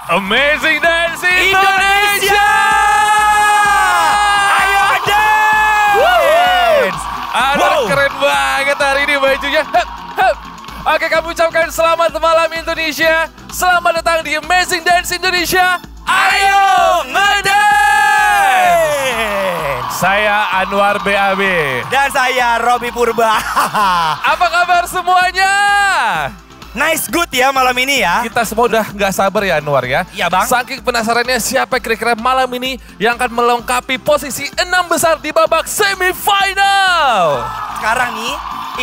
Amazing Dance Indonesia! Ayo dance! Aduh, keren banget hari ini bajunya. Oke, kami ucapkan selamat malam Indonesia. Selamat datang di Amazing Dance Indonesia. Ayo ngedance! Saya Anwar BAB. Dan saya Robby Purba. Apa kabar semuanya? Nice good ya malam ini ya. Kita semua udah nggak sabar ya Anwar ya. Iya bang. Saking penasarannya siapa kira-kira malam ini yang akan melengkapi posisi 6 besar di babak semifinal. Sekarang nih,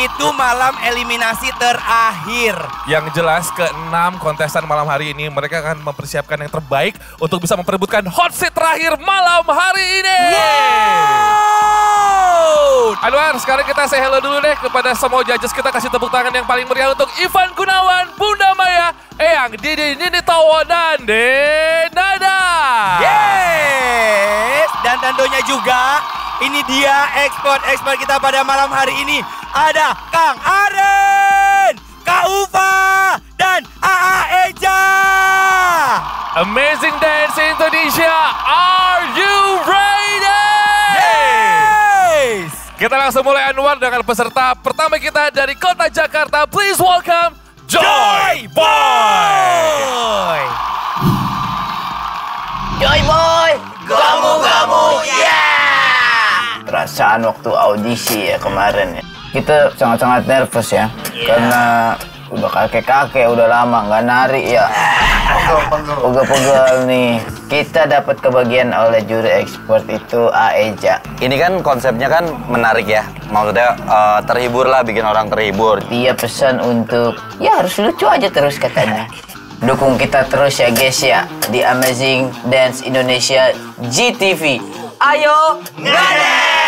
itu malam eliminasi terakhir. Yang jelas ke-6 kontestan malam hari ini mereka akan mempersiapkan yang terbaik untuk bisa memperebutkan hot seat terakhir malam hari ini. Anwar, sekarang kita say hello dulu deh kepada semua judges. Kita kasih tepuk tangan yang paling meriah untuk Ivan Gunawan, Bunda Maya, Eyang, Didi, Nini Towo, dan Denada. Yes! Dan tentunya juga ini dia ekspor kita pada malam hari ini. Ada Kang Aren, Kak Ufa, dan AA Eja. Amazing Dance Indonesia, are you ready? Yes! Kita langsung mulai Anwar dengan peserta pertama kita dari kota Jakarta. Please welcome Joy Boy. Joy Boy, gamu-gamu, yeah! Perasaan waktu audisi ya kemarin ya. Kita sangat-sangat nervous ya. Karena udah kakek-kakek, udah lama nggak nari ya. Pegel-pegel nih. Kita dapat kebagian oleh juri ekspor itu Aeja. Ini kan konsepnya kan menarik ya. Maksudnya terhibur lah, bikin orang terhibur. Dia pesan untuk, ya harus lucu aja terus katanya. Dukung kita terus ya guys ya. Di Amazing Dance Indonesia GTV. Ayo ngedance!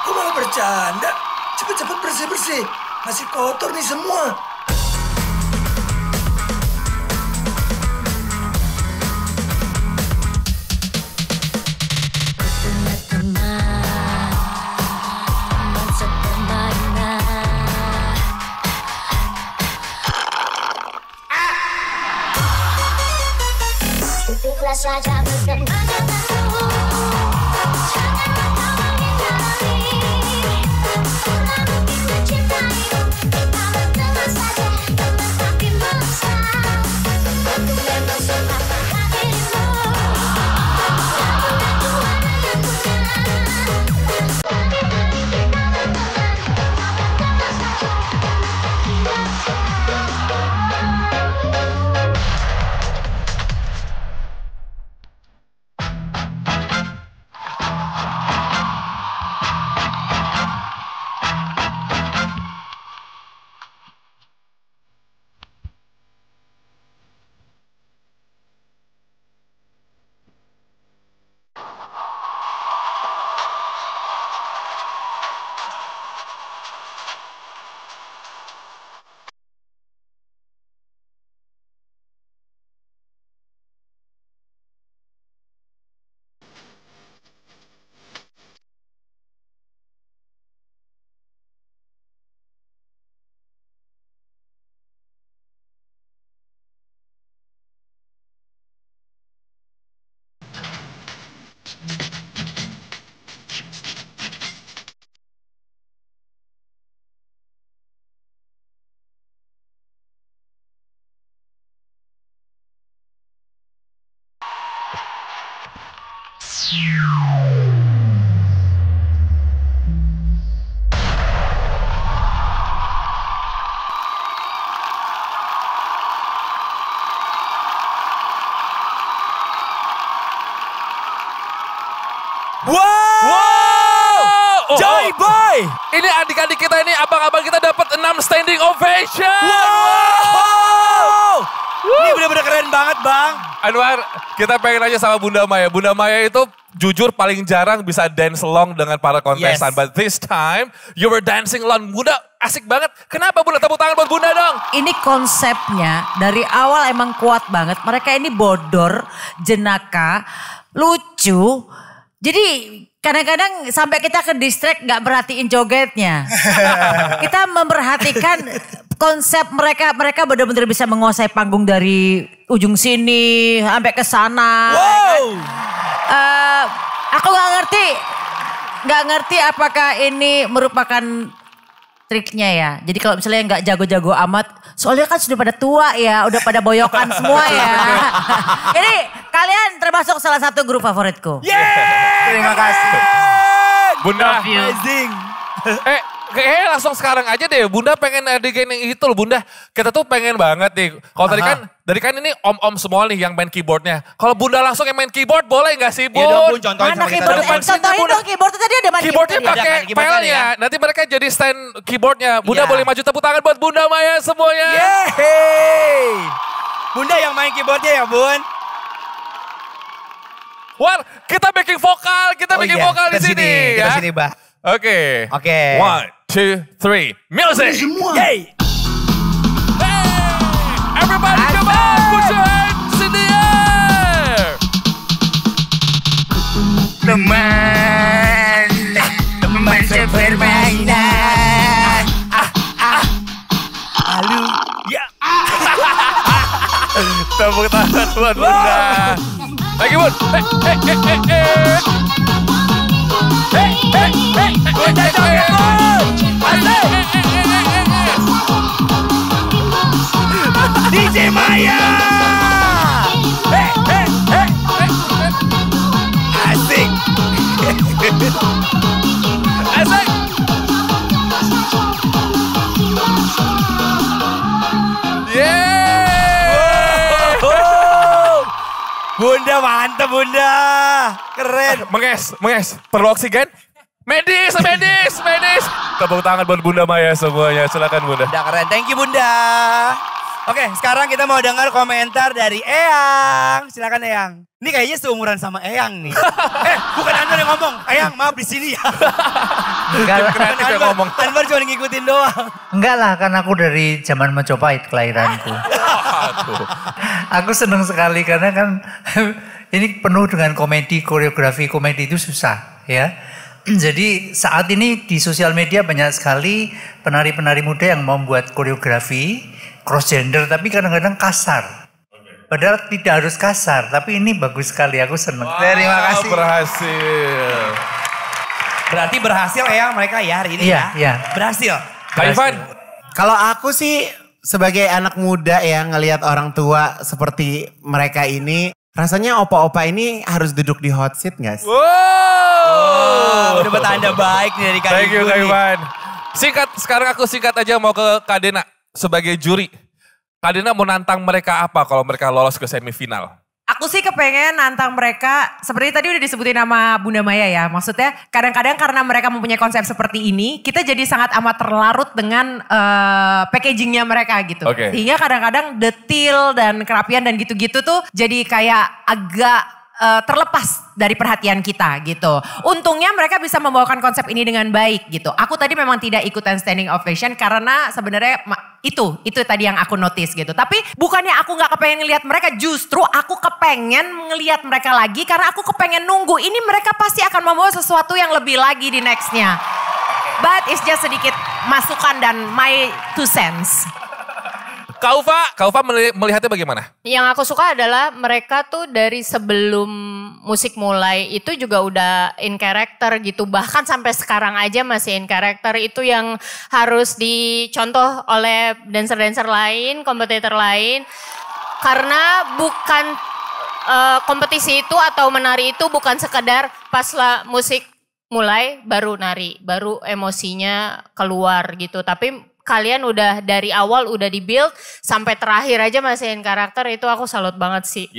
Kok malah bercanda? Cepet-cepet bersih-bersih. Masih kotor nih semua. Saja berteman denganku. Wow! Joy Boy! Ini adik-adik kita ini, abang-abang kita dapat 6 standing ovation. Wow! Ini bener-bener keren banget, Bang. Anwar, kita pengen aja sama Bunda Maya. Bunda Maya itu jujur paling jarang bisa dance along dengan para kontestan. Yes. But this time, you were dancing along. Bunda, asik banget. Kenapa Bunda? Tepuk tangan buat Bunda dong. Ini konsepnya dari awal emang kuat banget. Mereka ini bodor, jenaka, lucu. Jadi kadang-kadang sampai kita ke distract gak merhatiin jogetnya. Kita memperhatikan konsep mereka. Mereka benar-benar bisa menguasai panggung dari ujung sini sampai ke sana. Wow! Aku gak ngerti apakah ini merupakan triknya ya. Jadi kalau misalnya nggak jago-jago amat, soalnya kan sudah pada tua ya, udah pada boyokan semua ya. Jadi kalian termasuk salah satu grup favoritku. Terima kasih. Bunda. Amazing. Kayaknya langsung sekarang aja deh. Bunda pengen adegan yang itu loh Bunda. Kita tuh pengen banget nih. Kalau tadi kan ini om-om semua nih yang main keyboardnya. Kalau Bunda langsung yang main keyboard boleh gak sih Bun? Iya dong Bun, contohin Mana sama kita keyboard? dong. Contohin dong keyboardnya tadi ada main Keyboardnya keyboard ya? pakai Ada kan, keyboardnya filenya. Nanti mereka jadi stand keyboardnya. Bunda Iya. boleh maju, tepuk tangan buat Bunda Maya semuanya. Yeay! Bunda yang main keyboardnya ya Bun? War, kita backing vokal. Kita backing vokal di sini. Kita ya. sini, Bah. Oke. Oke. 1, 2, 3, music. Semua. Yeay! Hey, everybody come on, put your hands in the air. Teman sepermainan. Halo. Ya. Tepuk tangan buat Bunda. Lagi Bun. Bunda joget, Bun. Asik. DJ Maya. Asik. Asik. Yeay. Bunda mantap Bunda. Keren. Menges. Perlu oksigen? Medis. Tepuk tangan buat Bunda Maya semuanya. Silakan Bunda. Udah keren. Thank you Bunda. Oke, sekarang kita mau dengar komentar dari Eyang. Silakan Eyang. Ini kayaknya seumuran sama Eyang nih. Bukan Anwar yang ngomong. Eyang, maaf di sini ya. Enggak lah, Kreatif yang Anwar, ngomong. Anwar cuma ngikutin doang. enggak lah, kan aku dari zaman Majapahit kelahiranku. Aku seneng sekali karena kan ini penuh dengan komedi, koreografi komedi itu susah ya. Jadi saat ini di sosial media banyak sekali penari-penari muda yang membuat koreografi cross gender tapi kadang-kadang kasar. Padahal tidak harus kasar, tapi ini bagus sekali, aku seneng. Terima kasih. Berhasil. Berarti berhasil Eyang mereka ya hari ini Iya, ya? iya. Berhasil. Kak Ivan. Kalau aku sih sebagai anak muda ya ngelihat orang tua seperti mereka ini, rasanya opa-opa ini harus duduk di hot seat gak sih? Wow. Udah bertanda baik nih dari Kak Thank you Ibu Kak nih. Ivan. Sekarang aku singkat aja mau ke Kak Dena sebagai juri. Kak Dena mau nantang mereka apa kalau mereka lolos ke semifinal? Aku sih kepengen nantang mereka, seperti tadi udah disebutin nama Bunda Maya ya. Maksudnya kadang-kadang karena mereka mempunyai konsep seperti ini, kita jadi sangat amat terlarut dengan packagingnya mereka gitu. Oke. Sehingga kadang-kadang detail dan kerapian dan gitu-gitu tuh jadi kayak agak terlepas dari perhatian kita gitu. Untungnya mereka bisa membawakan konsep ini dengan baik gitu. Aku tadi memang tidak ikutan standing ovation karena sebenarnya itu tadi yang aku notice gitu. Tapi bukannya aku nggak kepengen ngelihat mereka, justru aku kepengen ngelihat mereka lagi karena aku kepengen nunggu. Ini mereka pasti akan membawa sesuatu yang lebih lagi di nextnya. But it's just sedikit masukan dan my 2 cents. Kak Ufa melihatnya bagaimana? Yang aku suka adalah mereka tuh dari sebelum musik mulai itu juga udah in character gitu. Bahkan sampai sekarang aja masih in character. Itu yang harus dicontoh oleh dancer-dancer lain, kompetitor lain. Karena bukan kompetisi itu atau menari itu bukan sekedar pas musik mulai baru nari, baru emosinya keluar gitu. Tapi kalian udah dari awal udah di-build sampai terakhir aja masihin karakter, itu aku salut banget sih.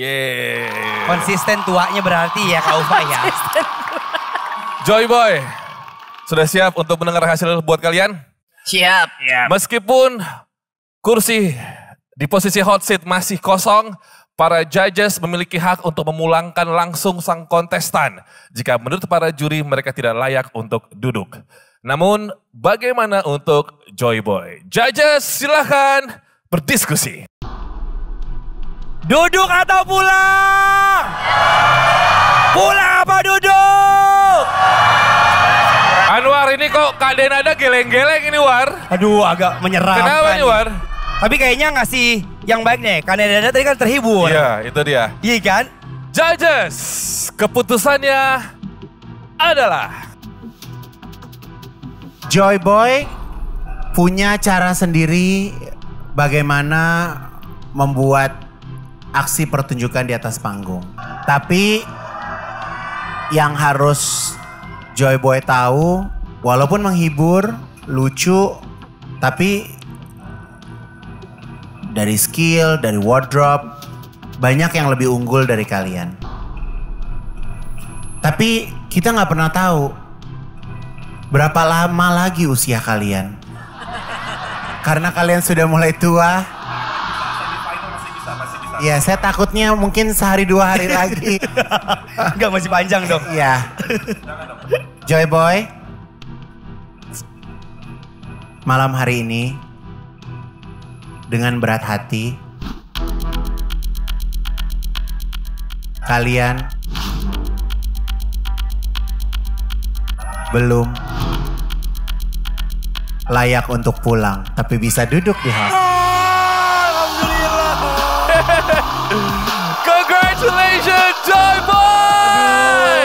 Konsisten tuanya berarti ya Kak Ufa ya. Joy Boy, sudah siap untuk mendengar hasil buat kalian? Siap. Meskipun kursi di posisi hot seat masih kosong, para judges memiliki hak untuk memulangkan langsung sang kontestan jika menurut para juri mereka tidak layak untuk duduk. Namun bagaimana untuk Joy Boy? Judges silahkan berdiskusi. Duduk atau pulang? Pulang apa duduk? Anwar, ini kok Kak Denada geleng-geleng ini War. Aduh, agak menyeramkan. Kenapa nih War? Tapi kayaknya ngasih yang baik nih. Karena Dada tadi kan terhibur. Iya, itu dia. Iya kan? Judges, keputusannya adalah Joy Boy punya cara sendiri bagaimana membuat aksi pertunjukan di atas panggung. Tapi yang harus Joy Boy tahu, walaupun menghibur, lucu, tapi dari skill, dari wardrobe, banyak yang lebih unggul dari kalian. Tapi kita nggak pernah tahu berapa lama lagi usia kalian. Karena kalian sudah mulai tua. Ya, saya takutnya mungkin sehari 2 hari lagi. Enggak, masih panjang dong. Iya. Joy Boy, malam hari ini dengan berat hati kalian belum layak untuk pulang, tapi bisa duduk di hall. Congratulations Joy Boy!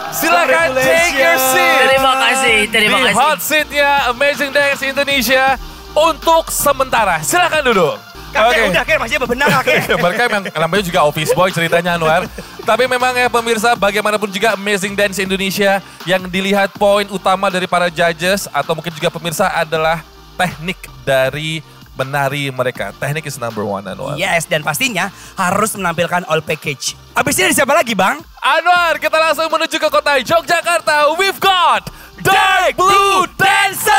Silakan take your seat. Terima kasih. Di hot seatnya Amazing Dance Indonesia untuk sementara. Silakan duduk. Kakek, udah kakek masih benar kakek. Mereka memang namanya juga office boy ceritanya Anwar. Tapi memang ya pemirsa, bagaimanapun juga Amazing Dance Indonesia yang dilihat poin utama dari para judges atau mungkin juga pemirsa adalah teknik dari menari mereka. Teknik is number one Anwar. Yes, dan pastinya harus menampilkan all package. Abis ini ada siapa lagi Bang? Anwar, kita langsung menuju ke kota Yogyakarta. We've got Dark Blue Dancer!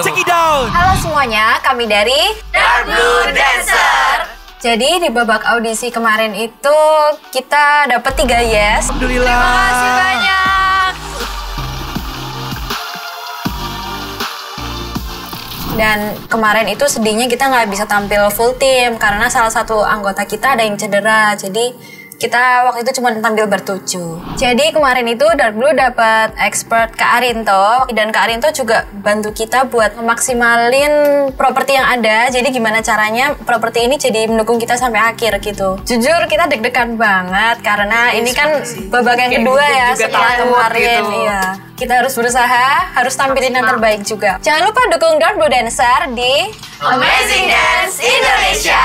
Check it out! Halo semuanya, kami dari Dark Blue Dancer. Jadi di babak audisi kemarin itu kita dapat 3 yes. Alhamdulillah. Terima kasih banyak. Dan kemarin itu sedihnya kita nggak bisa tampil full team karena salah satu anggota kita ada yang cedera. Jadi kita waktu itu cuma tampil bertujuh. Jadi kemarin itu Dark Blue dapat expert Kak Arinto. Dan Kak Arinto juga bantu kita buat memaksimalin properti yang ada. Jadi gimana caranya properti ini jadi mendukung kita sampai akhir gitu. Jujur kita deg-degan banget karena ini kan babak yang kedua ya setelah kemarin. Gitu. Iya. Kita harus berusaha, harus tampilin yang terbaik juga. Jangan lupa dukung Dark Blue Dancer di Amazing Dance Indonesia.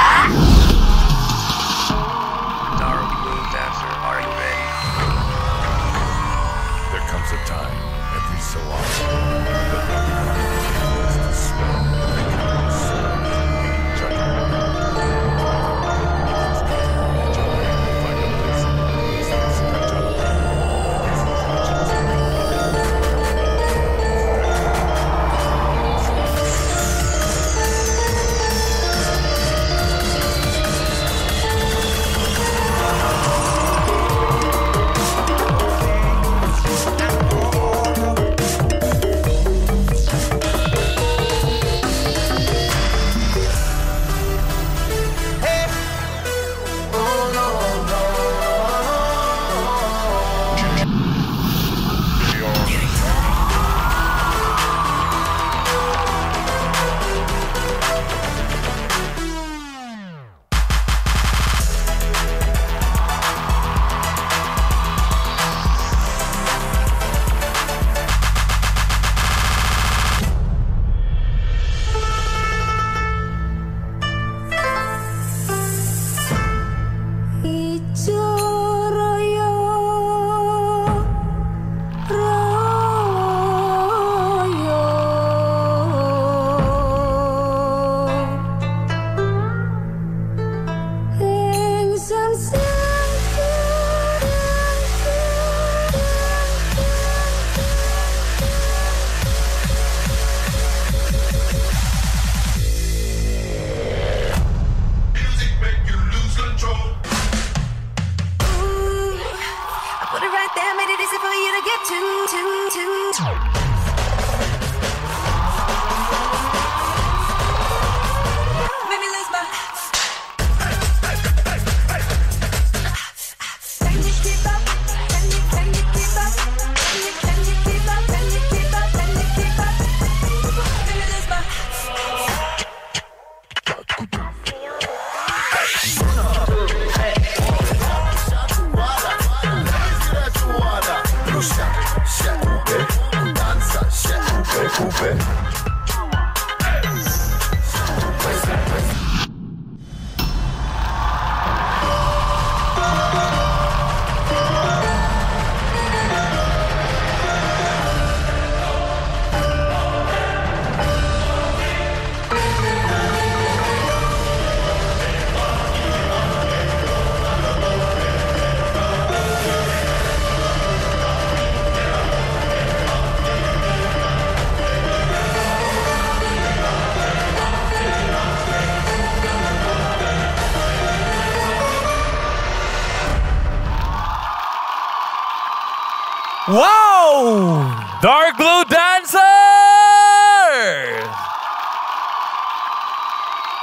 Wow! Dark Blue Dancer!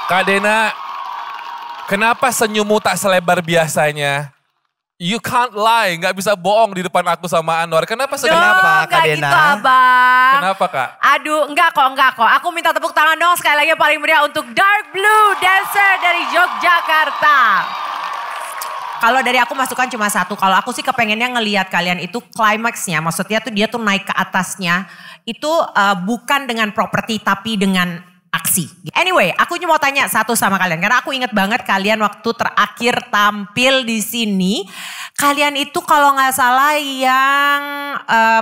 Kak Dena, kenapa senyummu tak selebar biasanya? You can't lie, gak bisa bohong di depan aku sama Anwar. Kenapa senyum? Kenapa Kak Dena? Gitu abang. Kenapa Kak? Aduh enggak kok. Aku minta tepuk tangan dong sekali lagi yang paling meriah untuk Dark Blue Dancer dari Yogyakarta. Kalau dari aku masukan cuma satu. Kalau aku sih kepengennya ngelihat kalian itu climaxnya. Maksudnya tuh dia tuh naik ke atasnya. Itu bukan dengan properti tapi dengan aksi. Anyway, aku cuma mau tanya satu sama kalian. Karena aku inget banget kalian waktu terakhir tampil di sini. Kalian itu kalau nggak salah yang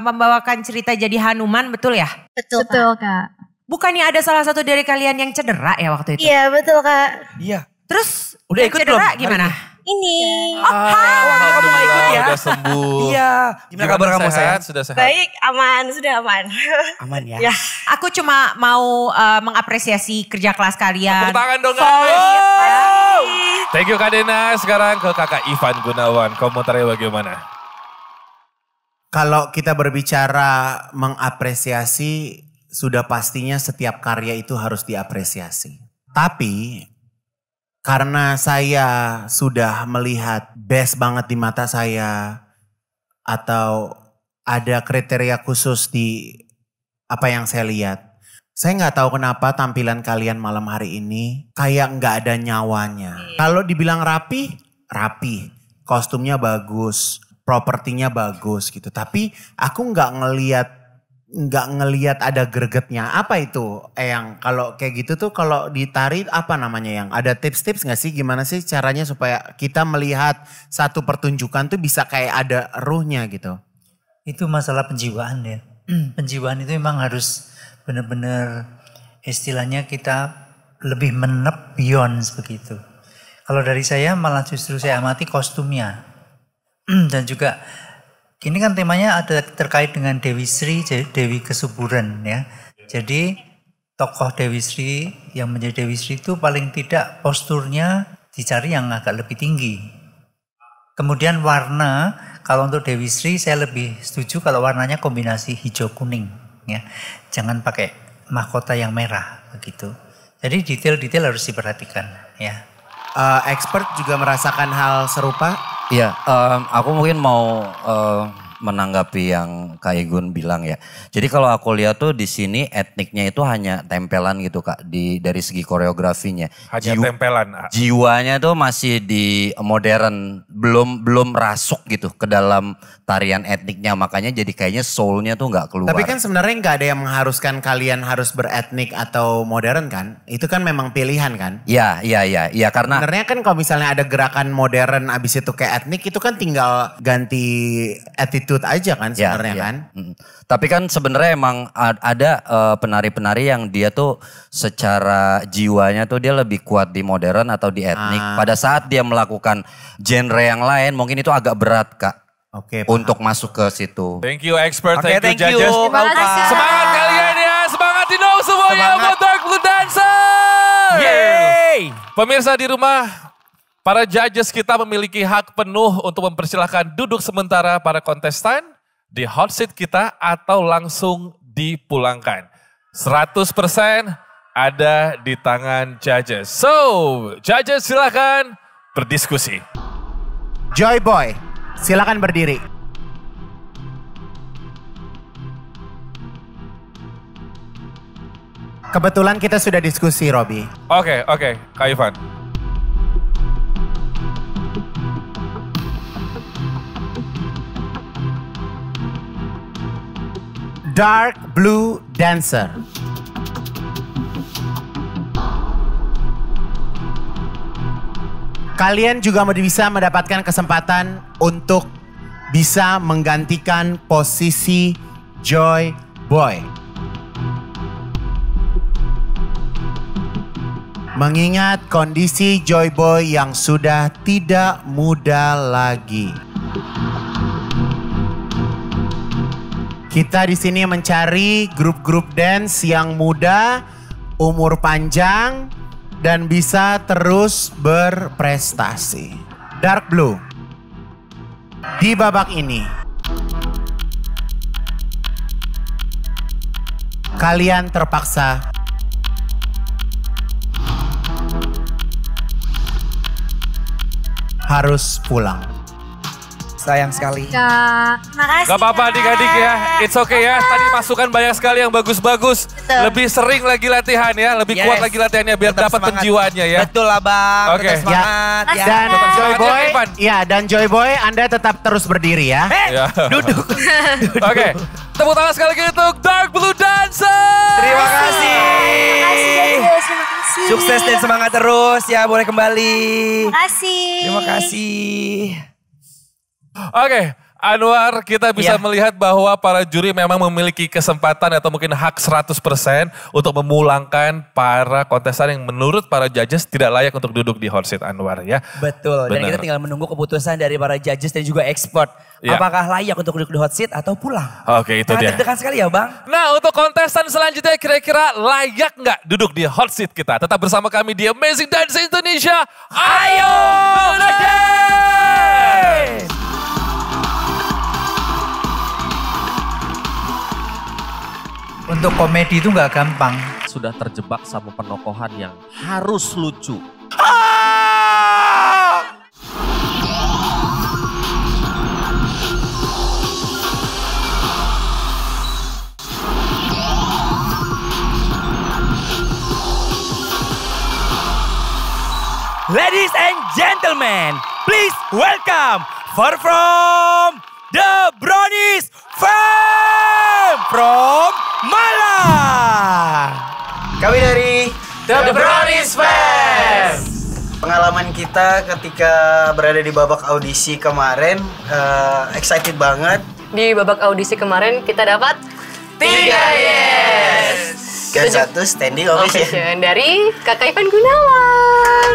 membawakan cerita jadi Hanuman, betul ya? Betul Kak. Bukannya ada salah satu dari kalian yang cedera ya waktu itu? Iya betul Kak. Iya. Terus udah yang ikut cedera belum? gimana? Ini. Kamu gak ikut ya? Udah sembuh. Iya. Gimana kabar kamu sayang? Sudah sehat. Baik, aman, sudah aman. Aman ya? Ya. Aku cuma mau mengapresiasi kerja kelas kalian. Tepuk tangan dong Solid. guys. Thank you Kak Dena. Sekarang ke kakak Ivan Gunawan. Komentarnya bagaimana? Kalau kita berbicara mengapresiasi, sudah pastinya setiap karya itu harus diapresiasi. Tapi karena saya sudah melihat best banget di mata saya, atau ada kriteria khusus di apa yang saya lihat, saya nggak tahu kenapa tampilan kalian malam hari ini kayak nggak ada nyawanya. Kalau dibilang rapi, rapi, kostumnya bagus, propertinya bagus gitu. Tapi aku nggak ngelihat ada gregetnya. Apa itu yang kalau kayak gitu tuh kalau ditari apa namanya yang ada tips-tips gak sih gimana sih caranya supaya kita melihat satu pertunjukan tuh bisa kayak ada ruhnya gitu. Itu masalah penjiwaan ya. Penjiwaan itu memang harus benar-benar istilahnya kita lebih menep beyond begitu. Kalau dari saya malah justru saya amati kostumnya. Dan juga ini kan temanya ada terkait dengan Dewi Sri, Dewi Kesuburan ya. Jadi tokoh Dewi Sri yang menjadi Dewi Sri itu paling tidak posturnya dicari yang agak lebih tinggi. Kemudian warna, kalau untuk Dewi Sri saya lebih setuju kalau warnanya kombinasi hijau kuning ya. Jangan pakai mahkota yang merah begitu. Jadi detail-detail harus diperhatikan ya. Expert juga merasakan hal serupa? Iya, aku mungkin mau menanggapi yang Kak Igun bilang ya. Jadi kalau aku lihat tuh di sini etniknya itu hanya tempelan gitu Kak, dari segi koreografinya. Hanya tempelan. Jiwanya tuh masih di modern, belum rasuk gitu ke dalam tarian etniknya. Makanya jadi kayaknya soulnya tuh nggak keluar. Tapi kan sebenarnya nggak ada yang mengharuskan kalian harus beretnik atau modern kan? Itu kan memang pilihan kan? Iya karena. Sebenarnya kan kalau misalnya ada gerakan modern abis itu kayak etnik itu kan tinggal ganti attitude aja kan sebenarnya kan. Tapi kan sebenarnya emang ada penari-penari yang dia tuh secara jiwanya tuh dia lebih kuat di modern atau di etnik. Pada saat dia melakukan genre yang lain mungkin itu agak berat Kak. Oke, untuk masuk ke situ. Thank you expert, Oke, thank you thank you. judges. Semangat kalian ya, semangatin dong semuanya buat Dark Blue Dancer. Yeay. Pemirsa di rumah, para judges kita memiliki hak penuh untuk mempersilahkan duduk sementara para kontestan di hot seat kita atau langsung dipulangkan? 100% ada di tangan judges. So, judges silakan berdiskusi. Joy Boy, silakan berdiri. Kebetulan kita sudah diskusi, Robi. Oke, Kak Ivan. Dark Blue Dancer. Kalian juga bisa mendapatkan kesempatan untuk bisa menggantikan posisi Joy Boy. Mengingat kondisi Joy Boy yang sudah tidak muda lagi. Kita di sini mencari grup-grup dance yang muda, umur panjang, dan bisa terus berprestasi. Dark Blue, di babak ini, kalian terpaksa harus pulang. Sayang sekali. Kak, makasih. Gak apa-apa adik-adik ya, it's okay ya. Tadi masukan banyak sekali yang bagus-bagus. Lebih sering lagi latihan ya, lebih kuat lagi latihannya biar dapat penjiwaannya ya. Betul Abang, Oke. tetap semangat ya. Dan Joy Boy, ya, dan Joy Boy Anda tetap terus berdiri ya. Duduk. Oke, tepuk tangan sekali lagi untuk Dark Blue Dancer. Terima kasih. Terima kasih. Sukses dan semangat terus ya, boleh kembali. Terima kasih. Terima kasih. Oke, Anwar, kita bisa melihat bahwa para juri memang memiliki kesempatan atau mungkin hak 100% untuk memulangkan para kontestan yang menurut para judges tidak layak untuk duduk di hot seat, Anwar ya. Betul, dan kita tinggal menunggu keputusan dari para judges dan juga expert. Ya. Apakah layak untuk duduk di hot seat atau pulang? Oke, itu dia. Sangat deg-degan sekali ya Bang. Nah, untuk kontestan selanjutnya kira-kira layak nggak duduk di hot seat kita? Tetap bersama kami di Amazing Dance Indonesia. Ayo Dance! Untuk komedi itu nggak gampang. Sudah terjebak sama penokohan yang harus lucu. Ladies and gentlemen, please welcome far from the Brownies Fam from Malang. Kami dari The Brownies Fam. Pengalaman kita ketika berada di babak audisi kemarin, excited banget. Di babak audisi kemarin kita dapat 3 yes. Dan 1 standing ovation dari Kakak Ivan Gunawan.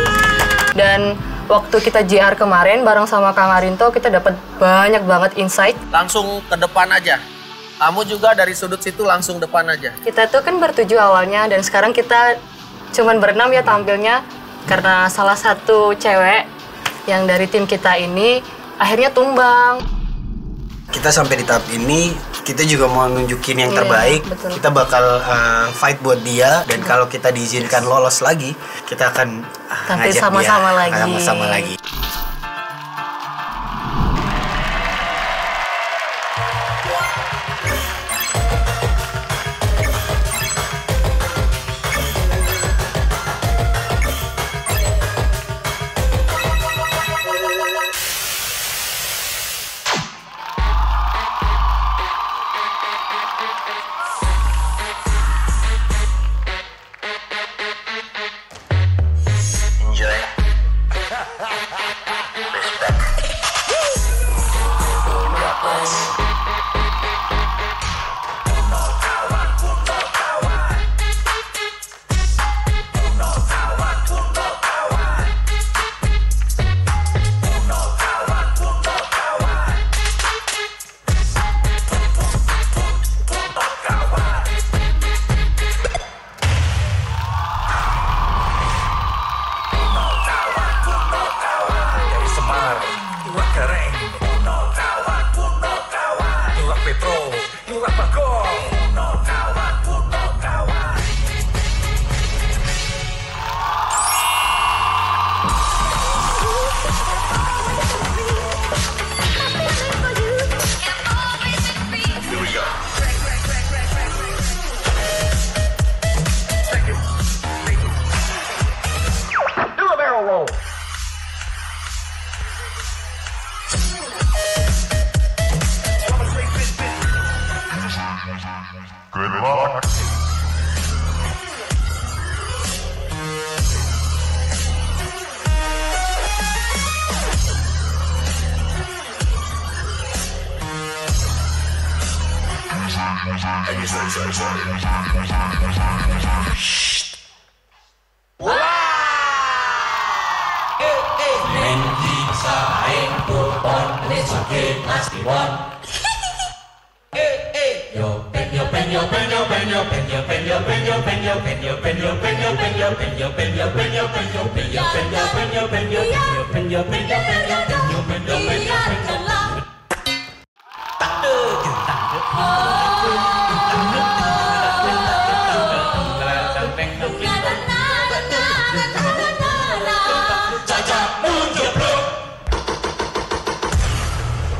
Dan waktu kita JR kemarin bareng sama Kang Arinto kita dapat banyak banget insight. Langsung ke depan aja. Kamu juga dari sudut situ langsung depan aja. Kita tuh kan bertujuh awalnya dan sekarang kita cuman berenam ya tampilnya. Karena salah satu cewek yang dari tim kita ini akhirnya tumbang. Kita sampai di tahap ini, kita juga mau nunjukin yang terbaik. Betul. Kita bakal fight buat dia, dan kalau kita diizinkan lolos lagi, kita akan tampil ngajak sama-sama dia lagi. sama-sama lagi.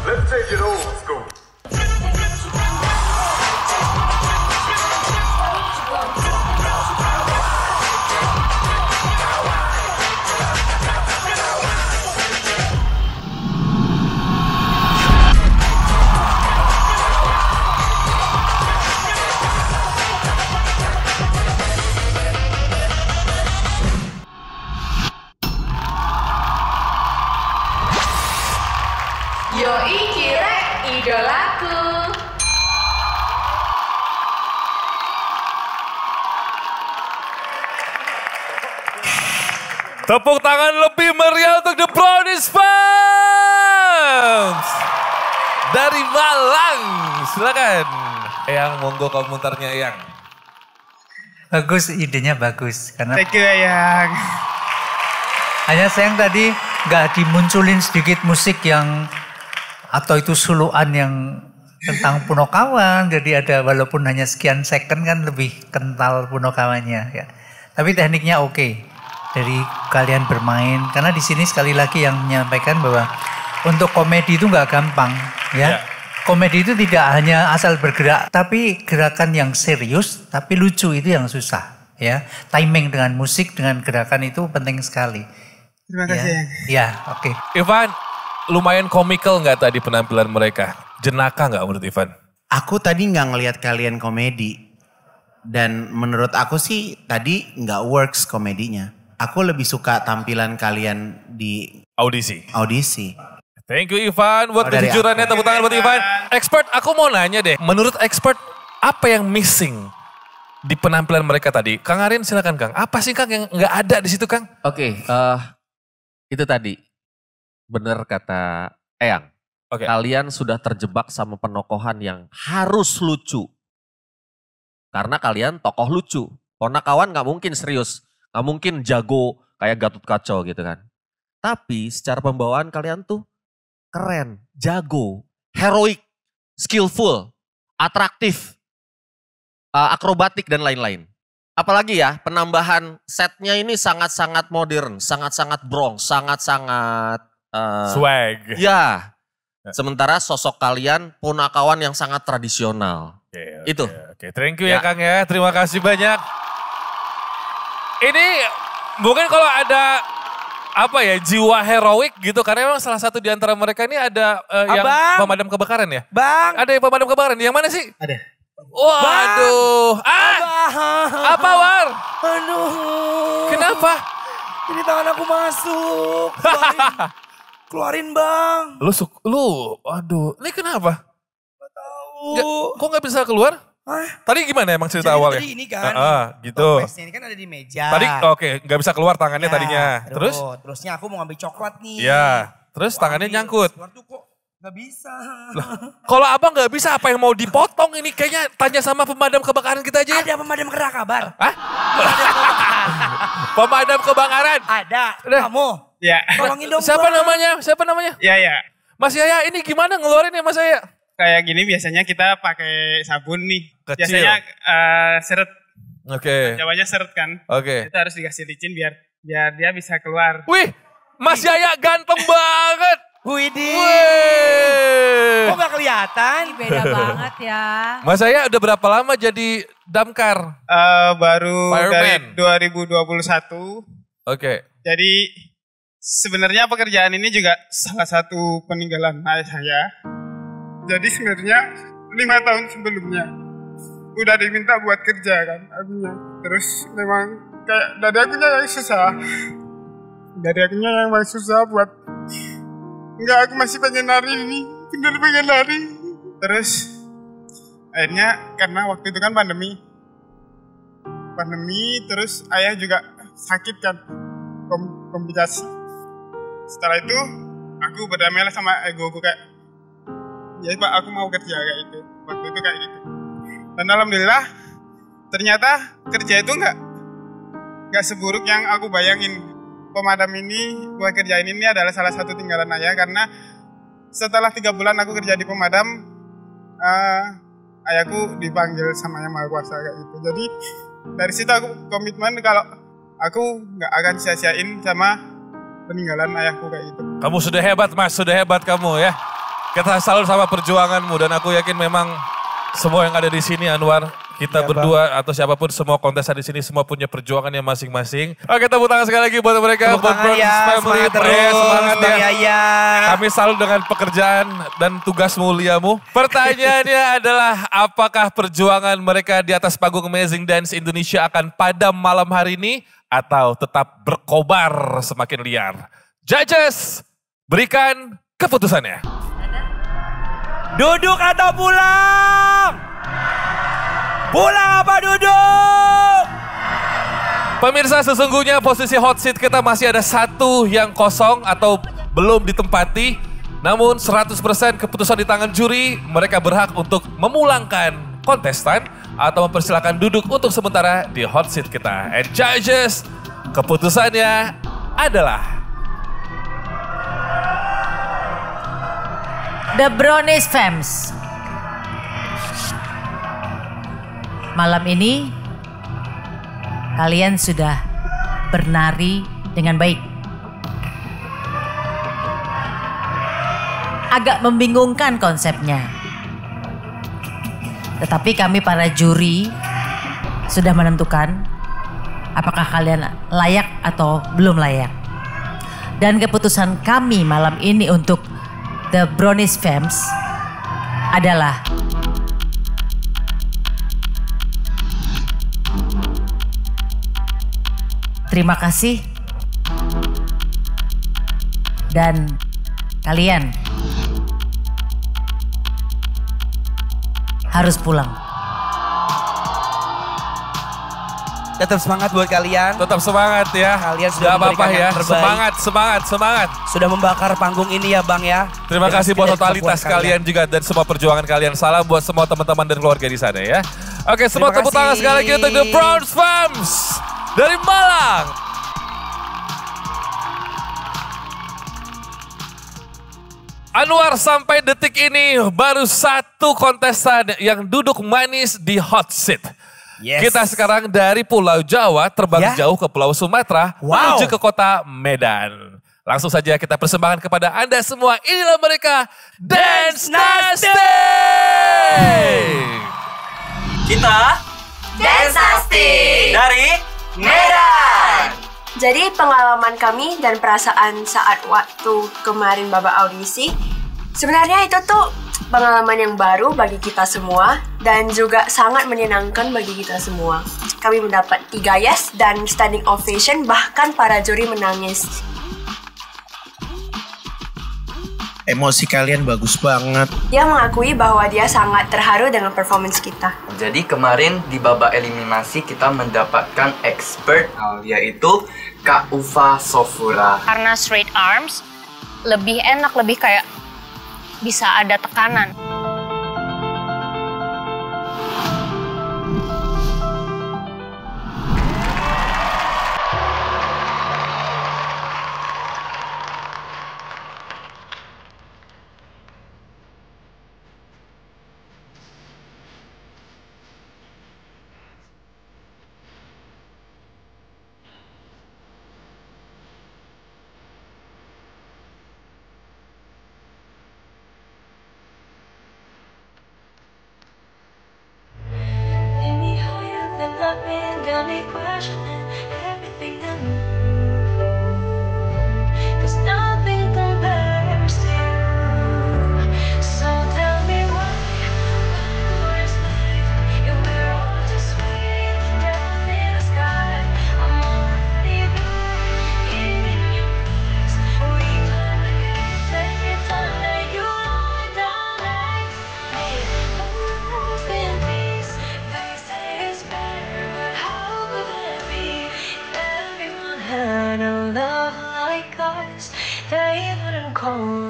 Let's take it old school. Yoi Kire, idolaku. Tepuk tangan lebih meriah untuk The Brownies Fans. Dari Malang, silakan. Eyang, monggo komentarnya Eyang. Bagus, idenya bagus. Karena Thank you Eyang. hanya sayang tadi nggak dimunculin sedikit musik yang atau itu suluan yang tentang Punokawan. Jadi ada walaupun hanya sekian second kan lebih kental Punokawannya ya. Tapi tekniknya oke. Dari kalian bermain karena di sini sekali lagi yang menyampaikan bahwa untuk komedi itu nggak gampang ya. Komedi itu tidak hanya asal bergerak tapi gerakan yang serius tapi lucu itu yang susah ya. Timing dengan musik dengan gerakan itu penting sekali. Terima kasih Eyang. Ya, oke. Ivan, lumayan komikal nggak tadi penampilan mereka? Jenaka nggak menurut Ivan? Aku tadi nggak ngelihat kalian komedi. Dan menurut aku sih tadi nggak works komedinya. Aku lebih suka tampilan kalian di audisi. Thank you Ivan buat dari kejujurannya, aku. tepuk tangan buat Ivan. Expert, aku mau nanya deh. Menurut expert, apa yang missing di penampilan mereka tadi? Kang Arin silakan Kang. Apa sih Kang yang nggak ada di situ Kang? Oke, itu tadi benar kata Eyang. Kalian sudah terjebak sama penokohan yang harus lucu. Karena kalian tokoh lucu. Ponakawan nggak mungkin serius. Nggak mungkin jago kayak Gatot Kaca gitu kan. Tapi secara pembawaan kalian tuh keren, jago, heroik, skillful, atraktif, akrobatik dan lain-lain. Apalagi ya penambahan setnya ini sangat-sangat modern, sangat-sangat Bronx, sangat-sangat swag. Ya, sementara sosok kalian Punakawan yang sangat tradisional. Itu. Oke, thank you ya Kang ya, terima kasih banyak. Ini mungkin kalau ada apa ya jiwa heroik gitu karena memang salah satu di antara mereka ini ada yang pemadam kebakaran ya. Bang. Ada yang pemadam kebakaran. Yang mana sih? Ada. Waduh. Apa War? Aduh. Kenapa? Ini tangan aku masuk. Keluarin Bang. Aduh. Ini kenapa? Gak tahu. Kok gak bisa keluar? Tadi gimana emang cerita awalnya? Tadi ini kan, gitu. topesnya ini kan ada di meja. Tadi nggak bisa keluar tangannya tadinya. Terusnya aku mau ngambil coklat nih. Iya, terus tangannya nyangkut. Keluar tuh kok gak bisa. Kalau abang nggak bisa apa yang mau dipotong ini? Kayaknya tanya sama pemadam kebakaran kita aja. Ada pemadam kebakaran. Hah? Pemadam kebakaran? Ada. Kamu? Ya. Tolongin dong Siapa namanya? Siapa namanya? Ya. Mas Yaya, ini gimana ngeluarin ya Mas Yaya? Kayak gini biasanya kita pakai sabun nih. Kecil. Biasanya seret. Oke. Jawanya seret kan. Oke. Kita harus dikasih licin biar dia bisa keluar. Wih, Mas Yaya ganteng banget. Widih. Wih. Kok gak kelihatan? Beda banget ya. Mas Yaya udah berapa lama jadi damkar? Baru Fireman. dari 2021. Oke. Jadi sebenarnya pekerjaan ini juga salah satu peninggalan ayah saya. Jadi sebenarnya 5 tahun sebelumnya udah diminta buat kerja kan akunya. Terus memang kayak dari akunya yang susah. Dari akunya yang masih susah buat enggak, aku masih pengen nari ini. Bener pengen nari. Terus Akhirnya karena waktu itu kan pandemi terus ayah juga sakit kan, komplikasi. Setelah itu aku berdamailah sama egoku kayak, ya Pak aku mau kerja kayak itu. Waktu itu kayak gitu. Dan alhamdulillah ternyata kerja itu nggak seburuk yang aku bayangin. Pemadam ini, buat kerjain ini adalah salah satu tinggalan ayah, karena setelah 3 bulan aku kerja di pemadam, ayahku dipanggil sama Yang Maha Kuasa kayak gitu. Jadi dari situ aku komitmen kalau aku nggak akan sia-siain sama peninggalan ayahku kayak gitu. Kamu sudah hebat Mas, sudah hebat kamu ya. Kita salut sama perjuanganmu dan aku yakin memang semua yang ada di sini Anwar, kita berdua atau siapapun semua kontestan di sini semua punya perjuangannya masing-masing. Oke, tepuk tangan sekali lagi buat mereka, buat Bronze Family. Semangat ya. Kami salut dengan pekerjaan dan tugas muliamu. Pertanyaannya adalah apakah perjuangan mereka di atas panggung Amazing Dance Indonesia akan padam malam hari ini atau tetap berkobar semakin liar? Judges, berikan keputusannya. Duduk atau pulang? Pulang apa duduk? Pemirsa, sesungguhnya posisi hot seat kita masih ada 1 yang kosong atau belum ditempati. Namun 100% keputusan di tangan juri, mereka berhak untuk memulangkan kontestan atau mempersilakan duduk untuk sementara di hot seat kita. And judges, keputusannya adalah The Brownies Femmes. Malam ini kalian sudah bernari dengan baik. Agak membingungkan konsepnya. Tetapi kami para juri sudah menentukan apakah kalian layak atau belum layak. Dan keputusan kami malam ini untuk The Brownies Femmes adalah terima kasih dan kalian harus pulang. Tetap semangat buat kalian. Tetap semangat ya. Kalian sudah apa-apa ya. terbaik. Semangat. Sudah membakar panggung ini ya Bang ya. Terima kasih buat totalitas kalian juga dan semua perjuangan kalian. Salam buat semua teman-teman dan keluarga di sana ya. Oke, semua tepuk tangan sekali lagi untuk The Brownies Femmes dari Malang. Anwar, sampai detik ini baru 1 kontestan yang duduk manis di hot seat. Yes. Kita sekarang dari Pulau Jawa terbang jauh ke Pulau Sumatera menuju ke kota Medan. Langsung saja kita persembahkan kepada Anda semua. Inilah mereka, Dance Nasty! Kita Dance Nasty dari Medan. Jadi pengalaman kami dan perasaan saat waktu kemarin babak audisi, sebenarnya itu tuh pengalaman yang baru bagi kita semua dan juga sangat menyenangkan bagi kita semua. Kami mendapat 3 yes dan standing ovation, bahkan para juri menangis. Emosi kalian bagus banget. Dia mengakui bahwa dia sangat terharu dengan performance kita. Jadi kemarin di babak eliminasi kita mendapatkan expert, yaitu Kak Ufa Sofura. Karena straight arms lebih enak, lebih kayak bisa ada tekanan.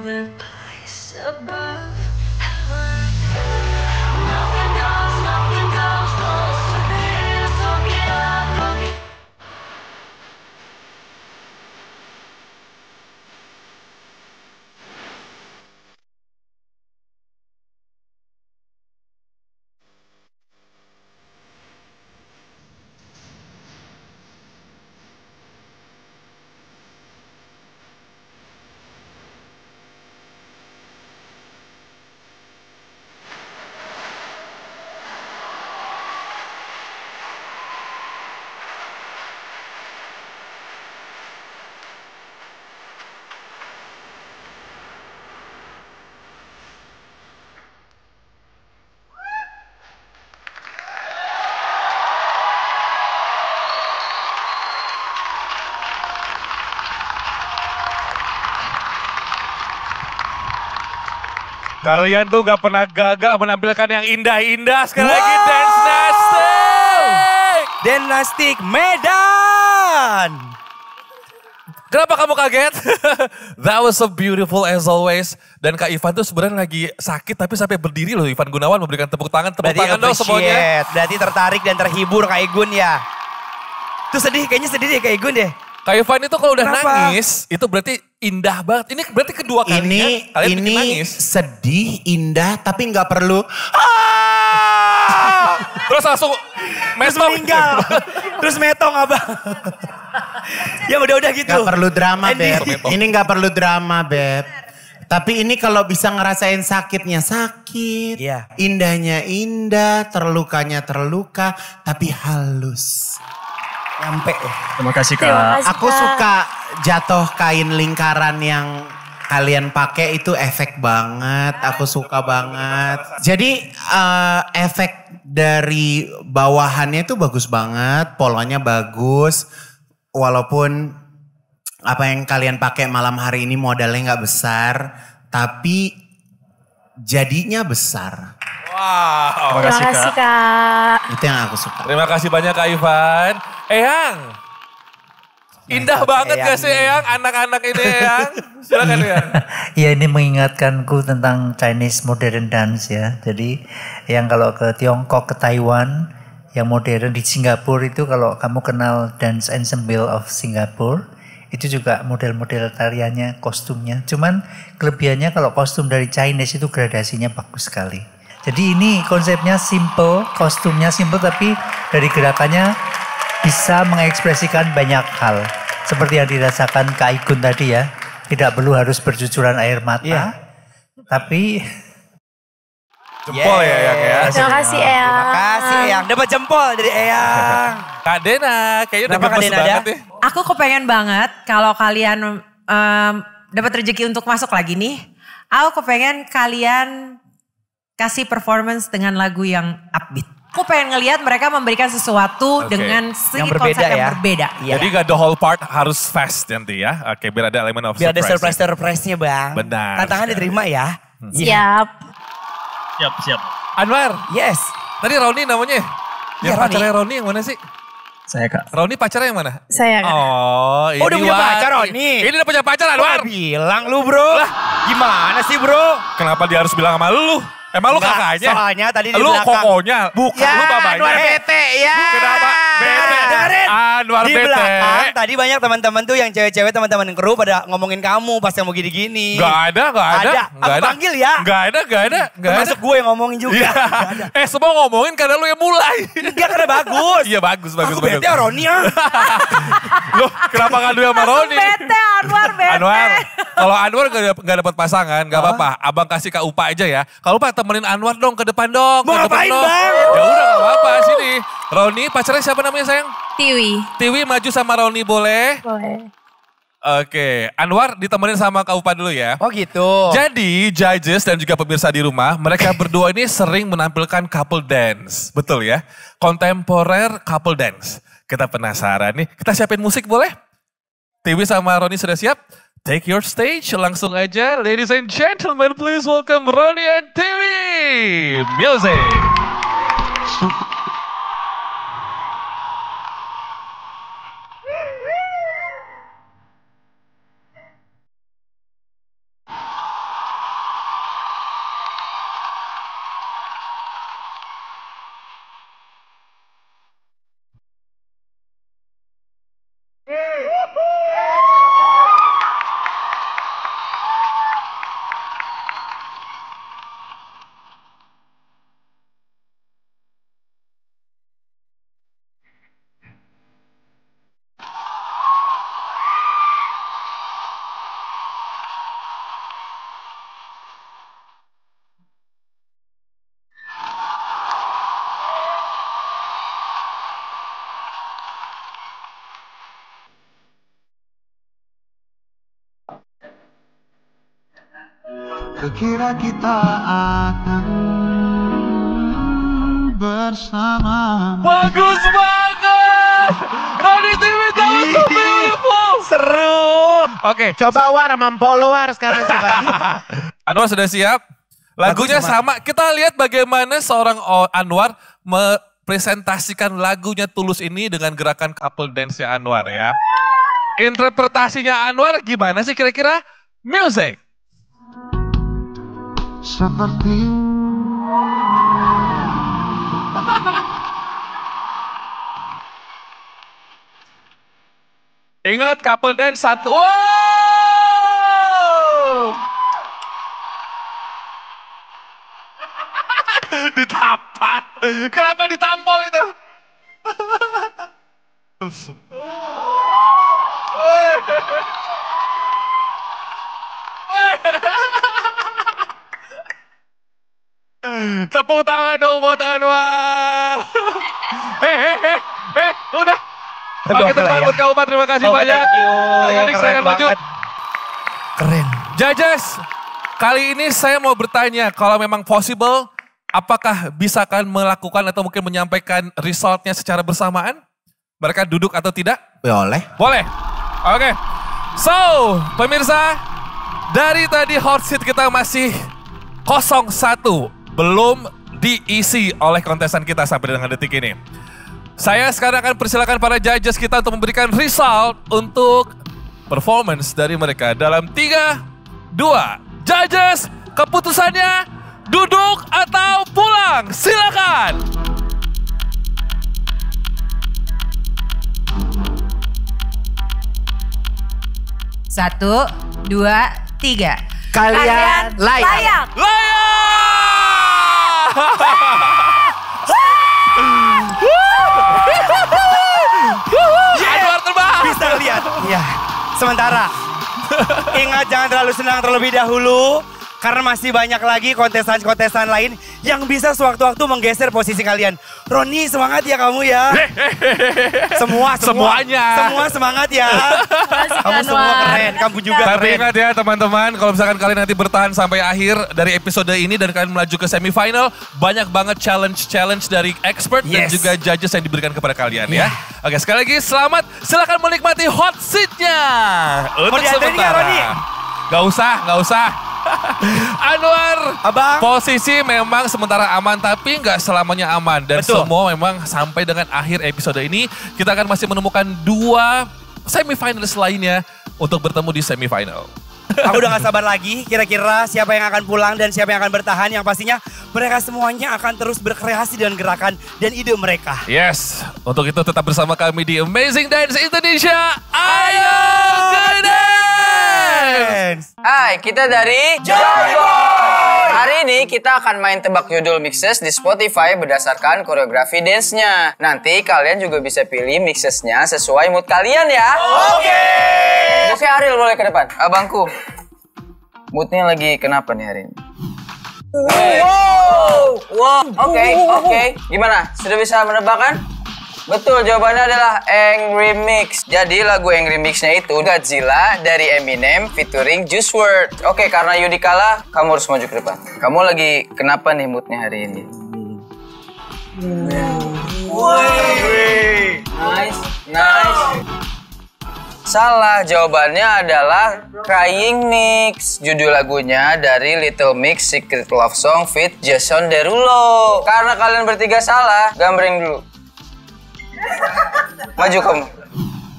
the place above heaven. Nothing goes close to this. Look it up, look it. Kalian tuh gak pernah gagal menampilkan yang indah-indah. Sekali lagi Dance Nastic. Dance Nastic Medan. Kenapa kamu kaget? That was so beautiful as always. Dan Kak Ivan tuh sebenarnya lagi sakit tapi sampai berdiri loh Ivan Gunawan memberikan tepuk tangan. Tepuk tangan dong semuanya. Berarti tertarik dan terhibur Kak Igun ya. Tuh sedih, kayaknya sedih deh Kak Igun deh. Kak Ivan itu kalau udah Kenapa? nangis, itu berarti indah banget. Ini berarti kedua kalinya kalian bikin nangis. Sedih, indah, tapi nggak perlu. Terus langsung metong. Meninggal. Terus metong abang. Ya udah gitu. Gak perlu drama, Beb. Ini gak perlu drama, Beb. Tapi ini kalau bisa ngerasain sakitnya sakit. Iya. Indahnya indah, terlukanya terluka, tapi halus. Nyampe. Terima kasih Kak. Aku suka jatuh kain lingkaran yang kalian pakai itu efek banget. Aku suka banget. Jadi efek dari bawahannya itu bagus banget. Polonya bagus. Walaupun apa yang kalian pakai malam hari ini modalnya nggak besar. Tapi jadinya besar. Wow. Terima kasih Kak. Itu yang aku suka. Terima kasih banyak Kak Ivan. Eyang. Indah banget gak sih Eyang? Anak-anak ini Eyang. Silakan Eyang. Ya ini mengingatkanku tentang Chinese modern dance ya. Jadi yang kalau ke Tiongkok, ke Taiwan, yang modern di Singapura itu kalau kamu kenal Dance Ensemble of Singapore, itu juga model-model tariannya, kostumnya. Cuman kelebihannya kalau kostum dari Chinese itu gradasinya bagus sekali. Jadi ini konsepnya simple, kostumnya simple tapi dari gerakannya bisa mengekspresikan banyak hal. Seperti yang dirasakan Kak Igun tadi ya. Tidak perlu harus bercucuran air mata. Iya. Tapi jempol ya Eyang ya. Terima kasih Eyang. Terima kasih Eyang. Dapat jempol dari Eyang. Kak Dena, kayaknya udah gemes banget nih. Aku kepengen banget kalau kalian dapat rezeki untuk masuk lagi nih. Aku kepengen kalian kasih performance dengan lagu yang upbeat. Aku pengen ngelihat mereka memberikan sesuatu dengan Yang konsep berbeda yang ya. berbeda. Jadi gak the whole part harus fast nanti ya. Oke, biar ada elemen of Biar ada surprise. surprise-surprise-nya bang. Benar. Tantangan diterima ya. Siap. Siap. Anwar. Yes. Tadi Roni namanya. Iya, Yang pacarnya Roni yang mana sih? Saya Kak. Roni pacarnya yang mana? Saya Kak. Oh, ini udah punya Wan. pacar Roni? Ini udah punya pacar Anwar. Bilang lu bro. Lah, gimana sih bro? Kenapa dia harus bilang sama lu? Emang lu Enggak, kakaknya? soalnya tadi di lu belakang. kokonya. Bukan. Lu babanya. Anwar bete ya. Kenapa? Bete. Dengerin. Anwar Di bete. belakang tadi banyak teman-teman tuh yang cewek-cewek teman-teman kru pada ngomongin kamu pas kamu gini-gini. Gak ada. Aku panggil ya. Gak ada. Termasuk gue yang ngomongin juga. Iya. Semua ngomongin karena lu yang mulai. Enggak, karena bagus. Iya bagus. Aku bete Roni ya. Lu kenapa ngadu sama Roni? Bete, Anwar bete. Anwar, kalau Anwar gak dapat pasangan, gak apa-apa. Abang kasih Kak Upa aja ya. Kalau Pak temenin Anwar dong ke depan dong. Mau ke depan ngapain, dong. Bang? Ya udah gak apa-apa sini. Roni, pacarnya siapa namanya sayang? Tiwi. Tiwi maju sama Roni boleh? Boleh. Oke, Anwar ditemenin sama Kak Upa dulu ya. Oh gitu. Jadi judges dan juga pemirsa di rumah, mereka berdua ini sering menampilkan couple dance. Betul ya? Kontemporer couple dance. Kita penasaran nih, kita siapin musik boleh? Tiwi sama Roni sudah siap? Take your stage, langsung aja. Ladies and gentlemen, please welcome Roni and Tiwi. Music. Kukira kita akan bersama. Bagus banget. Roni TV tahu so beautiful. Seru. Oke. Coba War mempolo War sekarang coba. Anwar sudah siap? Lagunya sama. Kita lihat bagaimana seorang Anwar presentasikan lagunya Tulus ini dengan gerakan couple dance-nya Anwar ya. Interpretasinya Anwar gimana sih kira-kira? Music. Seperti ingat couple dance satu. Wow! Ditampar. Kenapa ditampol itu? Tepuk tangan dong buat Anwar. Udah. Oke teman buat Kak Umar, terima kasih banyak. Keren banget. Keren. Judges, kali ini saya mau bertanya, kalau memang possible, apakah bisakan melakukan atau mungkin menyampaikan resultnya secara bersamaan? Mereka duduk atau tidak? Boleh. Boleh. Oke. So, pemirsa, dari tadi hot seat kita masih 01. Belum diisi oleh kontesan kita sampai dengan detik ini. Saya sekarang akan persilakan para judges kita untuk memberikan result untuk performance dari mereka. Dalam 3, 2, judges, keputusannya duduk atau pulang. Silakan. Satu, dua, tiga. Kalian layak. Anwar terbang. Bisa lihat. Iya. Sementara. Ingat jangan terlalu senang terlebih dahulu. Karena masih banyak lagi kontestan-kontestan lain yang bisa sewaktu-waktu menggeser posisi kalian. Roni semangat ya kamu ya. Semuanya. Semua semangat ya. Kamu semua keren, kamu juga Tapi keren. ingat ya teman-teman, kalau misalkan kalian nanti bertahan sampai akhir dari episode ini dan kalian melaju ke semifinal, banyak banget challenge dari expert dan juga judges yang diberikan kepada kalian ya. Oke, sekali lagi selamat, silakan menikmati hot seat-nya. Untuk dianterin nggak, sementara. Roni? Gak usah. Anwar, Abang. posisi memang sementara aman tapi nggak selamanya aman. Dan Betul. semua memang sampai dengan akhir episode ini, kita akan masih menemukan 2 semifinalis lainnya untuk bertemu di semifinal. Aku udah gak sabar lagi kira-kira siapa yang akan pulang dan siapa yang akan bertahan. Yang pastinya mereka semuanya akan terus berkreasi dengan gerakan dan ide mereka. Yes, untuk itu tetap bersama kami di Amazing Dance Indonesia. Ayo ke dance! Hai, kita dari Joy Boy. Hari ini kita akan main tebak judul mixes di Spotify berdasarkan koreografi dance-nya. Nanti kalian juga bisa pilih mixesnya sesuai mood kalian ya. Oke, Ariel boleh ke depan. Abangku, moodnya lagi kenapa nih hari ini? Wow, oke. Gimana? Sudah bisa menebak kan? Betul, jawabannya adalah Angry Mix. Jadi lagu Angry Mix-nya itu Godzilla dari Eminem featuring Juice WRLD. Oke, karena Yudi kalah, kamu harus maju ke depan. Kamu lagi kenapa nih moodnya hari ini? Nice. Salah, jawabannya adalah Crying Mix. Judul lagunya dari Little Mix Secret Love Song feat Jason Derulo. Karena kalian bertiga salah, gambreng dulu. Maju kamu.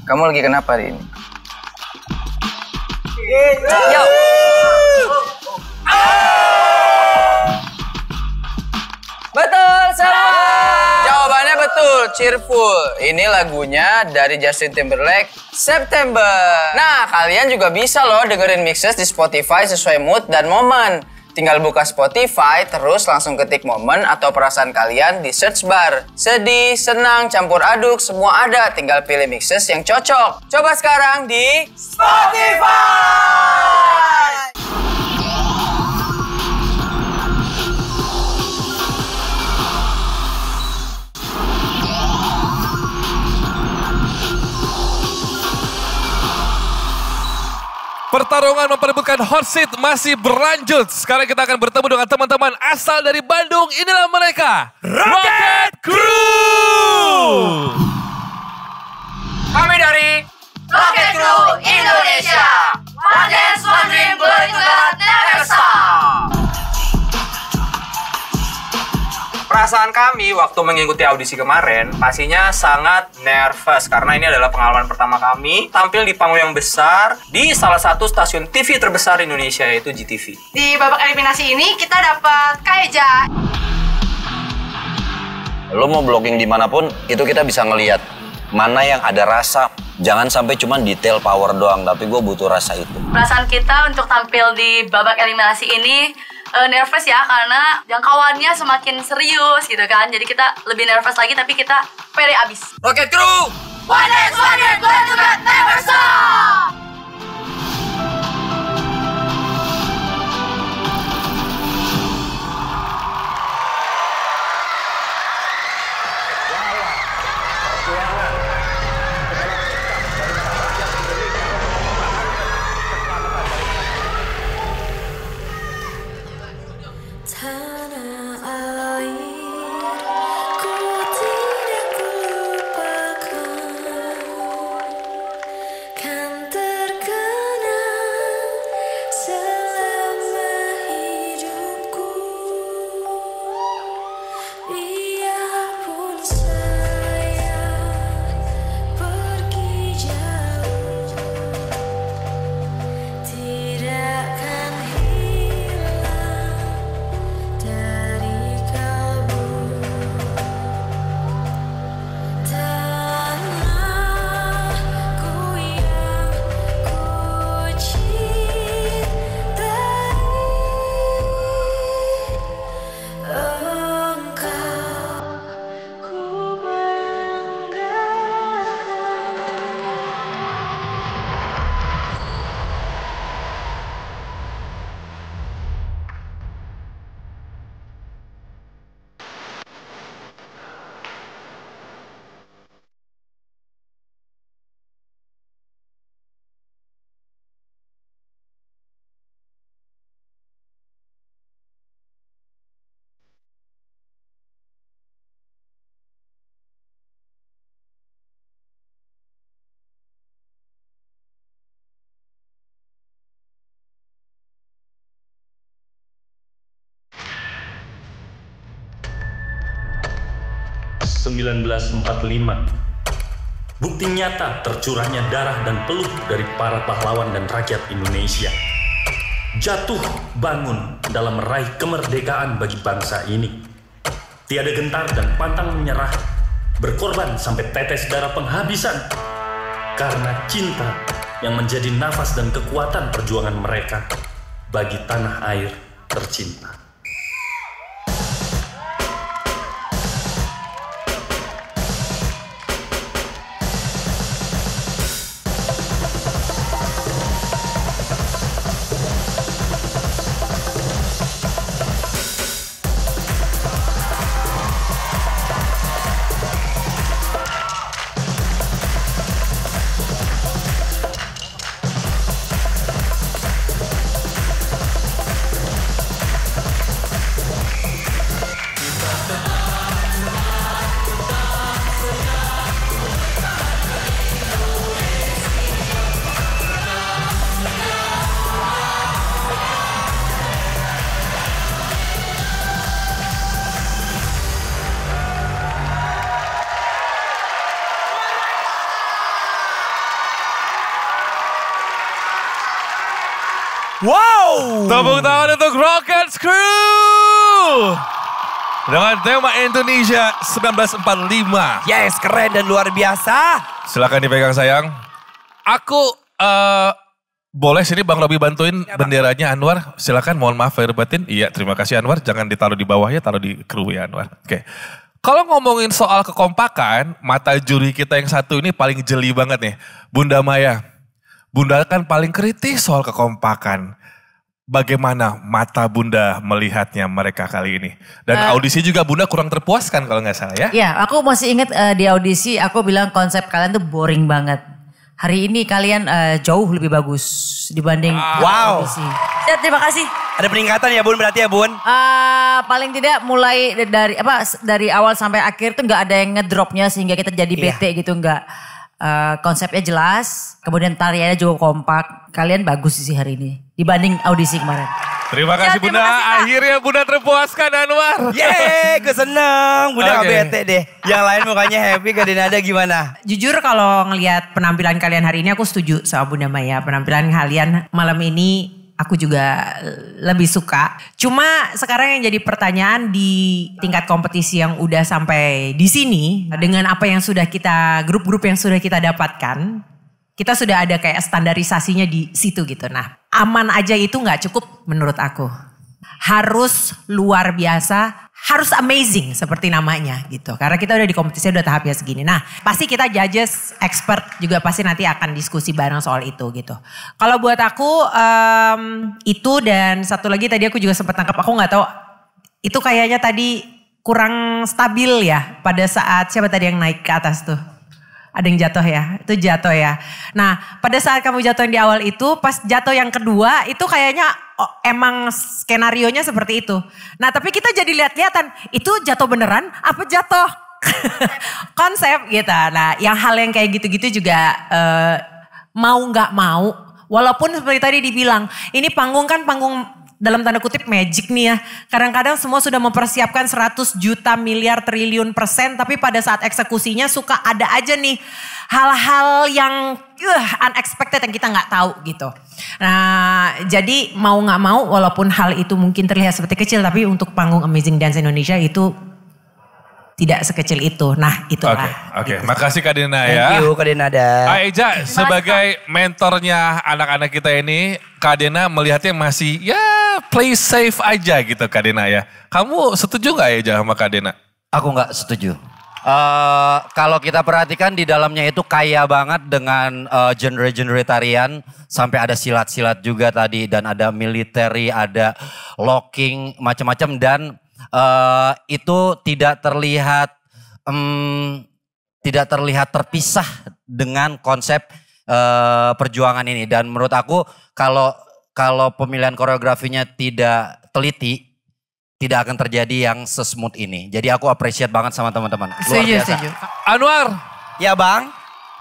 Kamu lagi kenapa hari ini? Yo. Betul semua. Jawabannya betul, Cheerful. Ini lagunya dari Justin Timberlake, September. Nah, kalian juga bisa loh dengerin mixes di Spotify sesuai mood dan momen. Tinggal buka Spotify, terus langsung ketik momen atau perasaan kalian di search bar. Sedih, senang, campur aduk, semua ada. Tinggal pilih mixes yang cocok. Coba sekarang di Spotify! pertarungan memperebutkan hot seat masih berlanjut. Sekarang kita akan bertemu dengan teman-teman asal dari Bandung. Inilah mereka, Rocket Crew. Kami dari Rocket Crew Indonesia. One dance, one dream, glory to God, never stop. Perasaan kami waktu mengikuti audisi kemarin pastinya sangat nervous karena ini adalah pengalaman pertama kami tampil di panggung yang besar di salah satu stasiun TV terbesar Indonesia yaitu GTV. Di babak eliminasi ini kita dapat Kaeja. Lo mau blogging dimanapun itu kita bisa ngelihat mana yang ada rasa. Jangan sampai cuma detail power doang, tapi gue butuh rasa itu. Perasaan kita untuk tampil di babak eliminasi ini nervous ya, karena jangkauannya semakin serius gitu kan. Jadi kita lebih nervous lagi, tapi kita pede abis. Rocket Crew, one dance, one dream, glory to God, never stop. Bukti nyata tercurahnya darah dan peluh dari para pahlawan dan rakyat Indonesia. Jatuh bangun dalam meraih kemerdekaan bagi bangsa ini. Tiada gentar dan pantang menyerah, berkorban sampai tetes darah penghabisan. Karena cinta yang menjadi nafas dan kekuatan perjuangan mereka bagi tanah air tercinta. Wow! Tepuk tangan untuk Rocket Crew! Dengan tema Indonesia 1945. Yes, keren dan luar biasa. Silakan dipegang sayang. Aku boleh sini Bang Robi bantuin benderanya Anwar. Silakan, mohon maaf lahir batin. Iya, terima kasih Anwar. Jangan ditaruh di bawah ya, taruh di kru ya Anwar. Oke. Kalau ngomongin soal kekompakan, mata juri kita yang satu ini paling jeli banget nih. Bunda Maya. Bunda kan paling kritis soal kekompakan. Bagaimana mata Bunda melihatnya mereka kali ini? Dan audisi juga Bunda kurang terpuaskan kalau nggak salah ya? Ya, aku masih ingat di audisi aku bilang konsep kalian tuh boring banget. Hari ini kalian jauh lebih bagus dibanding Wow. audisi. Ya, terima kasih. Ada peningkatan ya Bun berarti ya Bun? Paling tidak mulai dari awal sampai akhir tuh nggak ada yang ngedropnya sehingga kita jadi bete gitu, nggak. Konsepnya jelas, kemudian tariannya juga kompak. Kalian bagus sih hari ini dibanding audisi kemarin. Terima kasih Bunda, akhirnya Bunda terpuaskan Anwar. Yeay, gue seneng. Bunda gak bete deh. Yang lain mukanya happy, Kak Denada gimana? Jujur kalau ngelihat penampilan kalian hari ini aku setuju sama Bunda Maya. Penampilan kalian malam ini aku juga lebih suka. Cuma sekarang yang jadi pertanyaan di tingkat kompetisi yang udah sampai di sini. Dengan apa yang sudah kita, grup-grup yang sudah kita dapatkan. Kita sudah ada kayak standarisasinya di situ gitu. Nah, aman aja itu gak cukup menurut aku. Harus luar biasa, harus amazing seperti namanya gitu. Karena kita udah di kompetisi udah tahapnya segini. Nah, pasti kita judges, expert juga pasti nanti akan diskusi bareng soal itu gitu. Kalau buat aku itu dan satu lagi tadi aku juga sempat tangkap, aku gak tahu itu kayaknya tadi kurang stabil ya pada saat siapa tadi yang naik ke atas tuh. Ada yang jatuh ya, itu jatuh ya. Nah pada saat kamu jatuh yang di awal itu, pas jatuh yang kedua itu kayaknya emang skenarionya seperti itu. Nah tapi kita jadi lihat-lihatan, itu jatuh beneran apa jatuh konsep gitu. Nah yang hal yang kayak gitu-gitu juga mau gak mau, walaupun seperti tadi dibilang, ini panggung kan panggung dalam tanda kutip magic nih ya. Kadang-kadang semua sudah mempersiapkan 100 juta miliar triliun %. Tapi pada saat eksekusinya suka ada aja nih hal-hal yang unexpected yang kita gak tahu gitu. Nah jadi mau gak mau walaupun hal itu mungkin terlihat seperti kecil. Tapi untuk panggung Amazing Dance Indonesia itu tidak sekecil itu. Nah itulah. Oke. Makasih Kak Dena ya. Thank you Kak Denada. Aeja sebagai mentornya anak-anak kita ini, Kak Dena melihatnya masih ya play safe aja gitu Kak Dena ya. Kamu setuju gak Aeja sama Kak Dena? Aku gak setuju. Kalau kita perhatikan di dalamnya itu kaya banget dengan genre-genre tarian. Sampai ada silat-silat juga tadi dan ada military, ada locking, macam-macam dan itu tidak terlihat terpisah dengan konsep perjuangan ini. Dan menurut aku kalau pemilihan koreografinya tidak teliti, tidak akan terjadi yang sesmooth ini. Jadi aku appreciate banget sama teman-teman. Luar biasa. Setuju. Anwar. Ya Bang.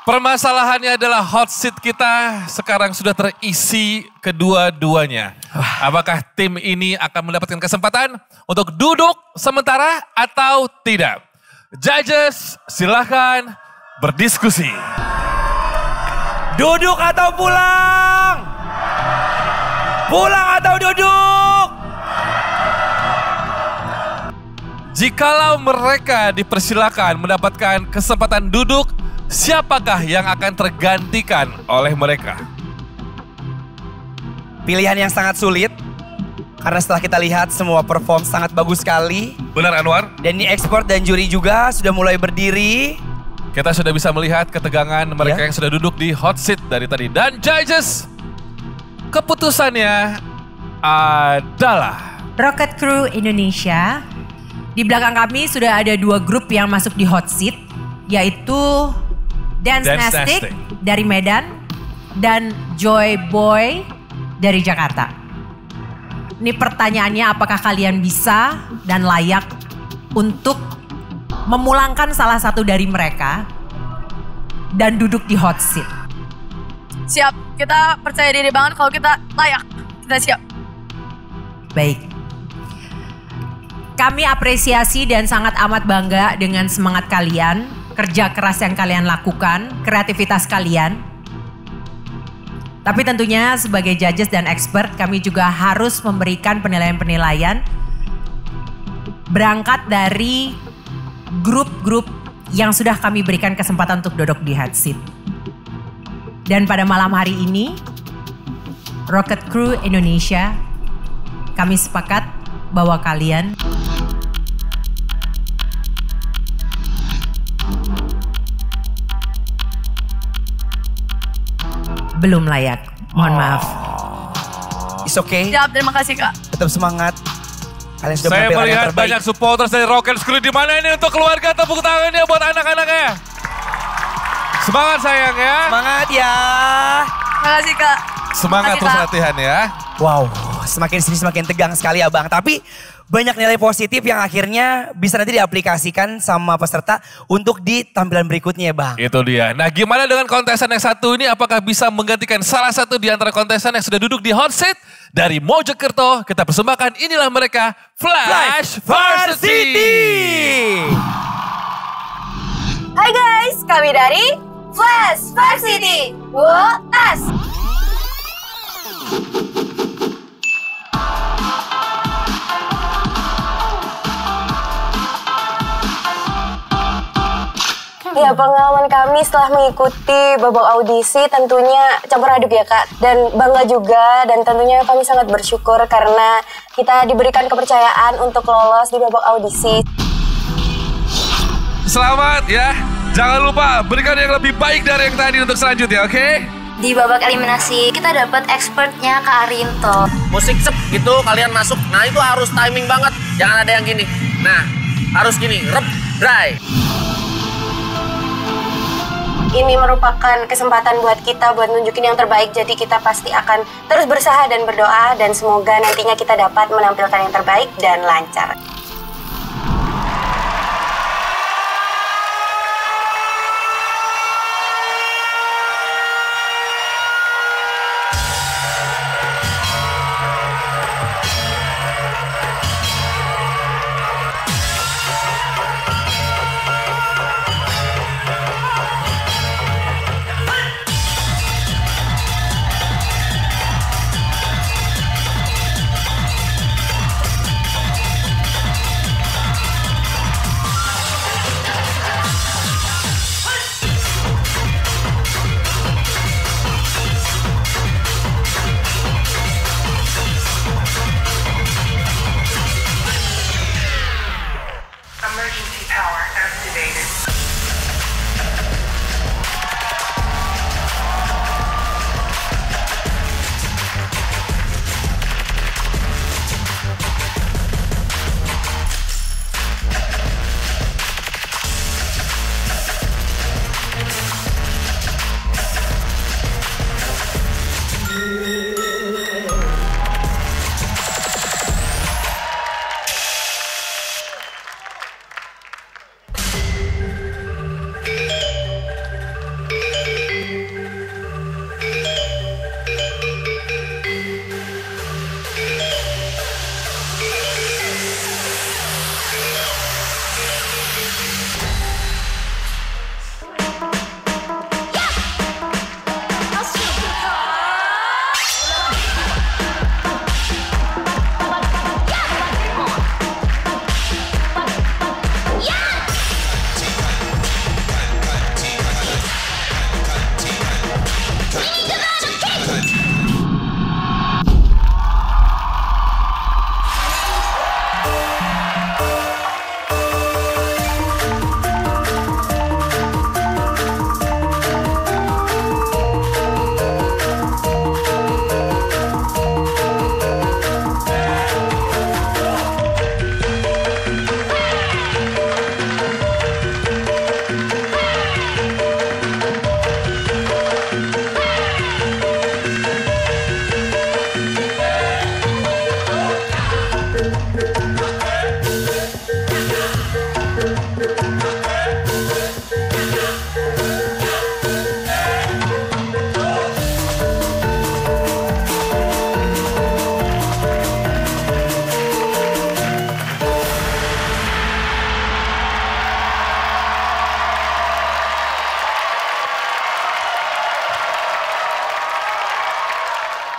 Permasalahannya adalah hot seat kita sekarang sudah terisi kedua-duanya. Apakah tim ini akan mendapatkan kesempatan untuk duduk sementara atau tidak? Judges silahkan berdiskusi. Duduk atau pulang? Pulang atau duduk? Jikalau mereka dipersilakan mendapatkan kesempatan duduk, siapakah yang akan tergantikan oleh mereka? Pilihan yang sangat sulit. Karena setelah kita lihat semua perform sangat bagus sekali. Benar Anwar. Dan ini ekspor dan juri juga sudah mulai berdiri. Kita sudah bisa melihat ketegangan mereka yang sudah duduk di hot seat dari tadi. Dan judges, keputusannya adalah Rocket Crew Indonesia. Di belakang kami sudah ada 2 grup yang masuk di hot seat, yaitu Dance Nastic dari Medan dan Joy Boy dari Jakarta. Ini pertanyaannya, apakah kalian bisa dan layak untuk memulangkan salah satu dari mereka dan duduk di hot seat? Siap, kita percaya diri banget kalau kita layak, kita siap. Baik. Kami apresiasi dan sangat amat bangga dengan semangat kalian, kerja keras yang kalian lakukan, kreativitas kalian. Tapi tentunya sebagai judges dan expert kami juga harus memberikan penilaian-penilaian berangkat dari grup-grup yang sudah kami berikan kesempatan untuk duduk di hot seat. Dan pada malam hari ini, Rocket Crew Indonesia, kami sepakat bahwa kalian belum layak. Mohon maaf. It's okay. Siap, terima kasih Kak. Tetap semangat. Kalian sudah Saya menampilkan yang melihat terbaik. banyak supporters dari Rocket Crew di mana ini untuk keluarga, tepuk tangannya buat anak-anaknya. Semangat sayang ya. Semangat ya. Makasih Kak. Semangat Makasih, terus Kak. latihan ya. Wow, semakin sini semakin tegang sekali Abang. Tapi banyak nilai positif yang akhirnya bisa nanti diaplikasikan sama peserta untuk di tampilan berikutnya ya Bang. Itu dia. Nah gimana dengan kontesan yang satu ini? Apakah bisa menggantikan salah satu di antara kontesan yang sudah duduk di hot seat? Dari Mojokerto kita persembahkan inilah mereka Flash Varsity. Hai guys, kami dari Flash Varsity. Wotas. Ya, pengalaman kami setelah mengikuti babak audisi tentunya campur aduk ya Kak. Dan bangga juga dan tentunya kami sangat bersyukur karena kita diberikan kepercayaan untuk lolos di babak audisi. Selamat ya. Jangan lupa berikan yang lebih baik dari yang tadi untuk selanjutnya, oke? Di babak eliminasi kita dapat expertnya Kak Arinto. Musik sep gitu kalian masuk. Nah itu harus timing banget. Jangan ada yang gini. Nah harus gini. Rep, dry. Ini merupakan kesempatan buat kita buat nunjukin yang terbaik. Jadi kita pasti akan terus berusaha dan berdoa. Dan semoga nantinya kita dapat menampilkan yang terbaik dan lancar.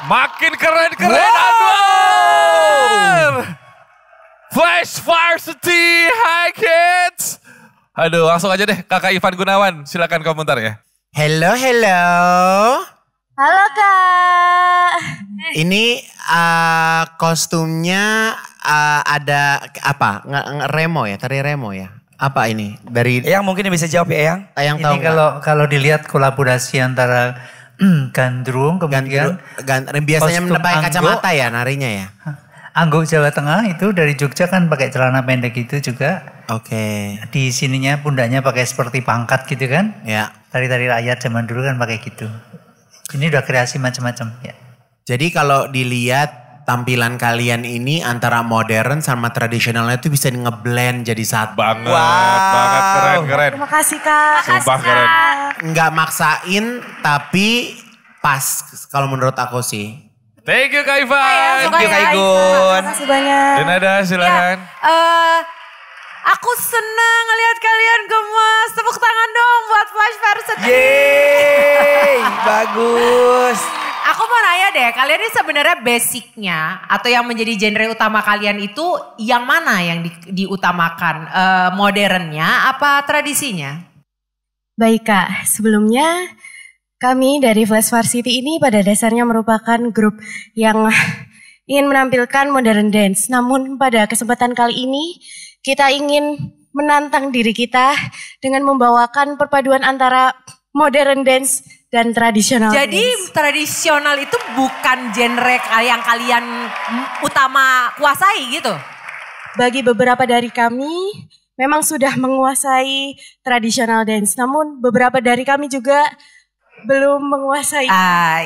Makin keren-keren Anwar. Flash Varsity, hi kids. Aduh langsung aja deh Kakak Ivan Gunawan, silakan komentar ya. Hello. Halo Kak. Ini kostumnya ada apa? Remo ya, tari Remo ya. Apa ini? Dari Eyang mungkin bisa jawab ya Eyang. Eyang tahu Ini kalau dilihat kolaborasi antara Gandrung kemudian biasanya kostum pakai kacamata Anggo. ya narinya ya. Anggo Jawa Tengah itu dari Jogja kan pakai celana pendek itu juga. Oke. Di sininya pundaknya pakai seperti pangkat gitu kan. Ya. Tari-tari rakyat zaman dulu kan pakai gitu. Ini udah kreasi macam-macam ya. Jadi kalau dilihat tampilan kalian ini antara modern sama tradisionalnya itu bisa ngeblend jadi satu. Banget, banget keren. Terima kasih Kak. Sumpah keren. Nggak maksain tapi pas kalau menurut aku sih. Thank you Kak Ivan. Thank you Kak Igun. Terima kasih banyak. Denada silakan. Aku senang ngelihat kalian gemas. Tepuk tangan dong buat Flash Varsity. Yeay, bagus. Aku mau nanya deh, kalian ini sebenarnya basicnya atau yang menjadi genre utama kalian itu yang mana yang diutamakan? Modernnya apa tradisinya? Baik Kak, sebelumnya kami dari Flash Varsity ini pada dasarnya merupakan grup yang ingin menampilkan modern dance. Namun pada kesempatan kali ini kita ingin menantang diri kita dengan membawakan perpaduan antara modern dance dan tradisional. Jadi tradisional itu bukan genre yang kalian utama kuasai gitu? Bagi beberapa dari kami memang sudah menguasai tradisional dance. Namun beberapa dari kami juga belum menguasai.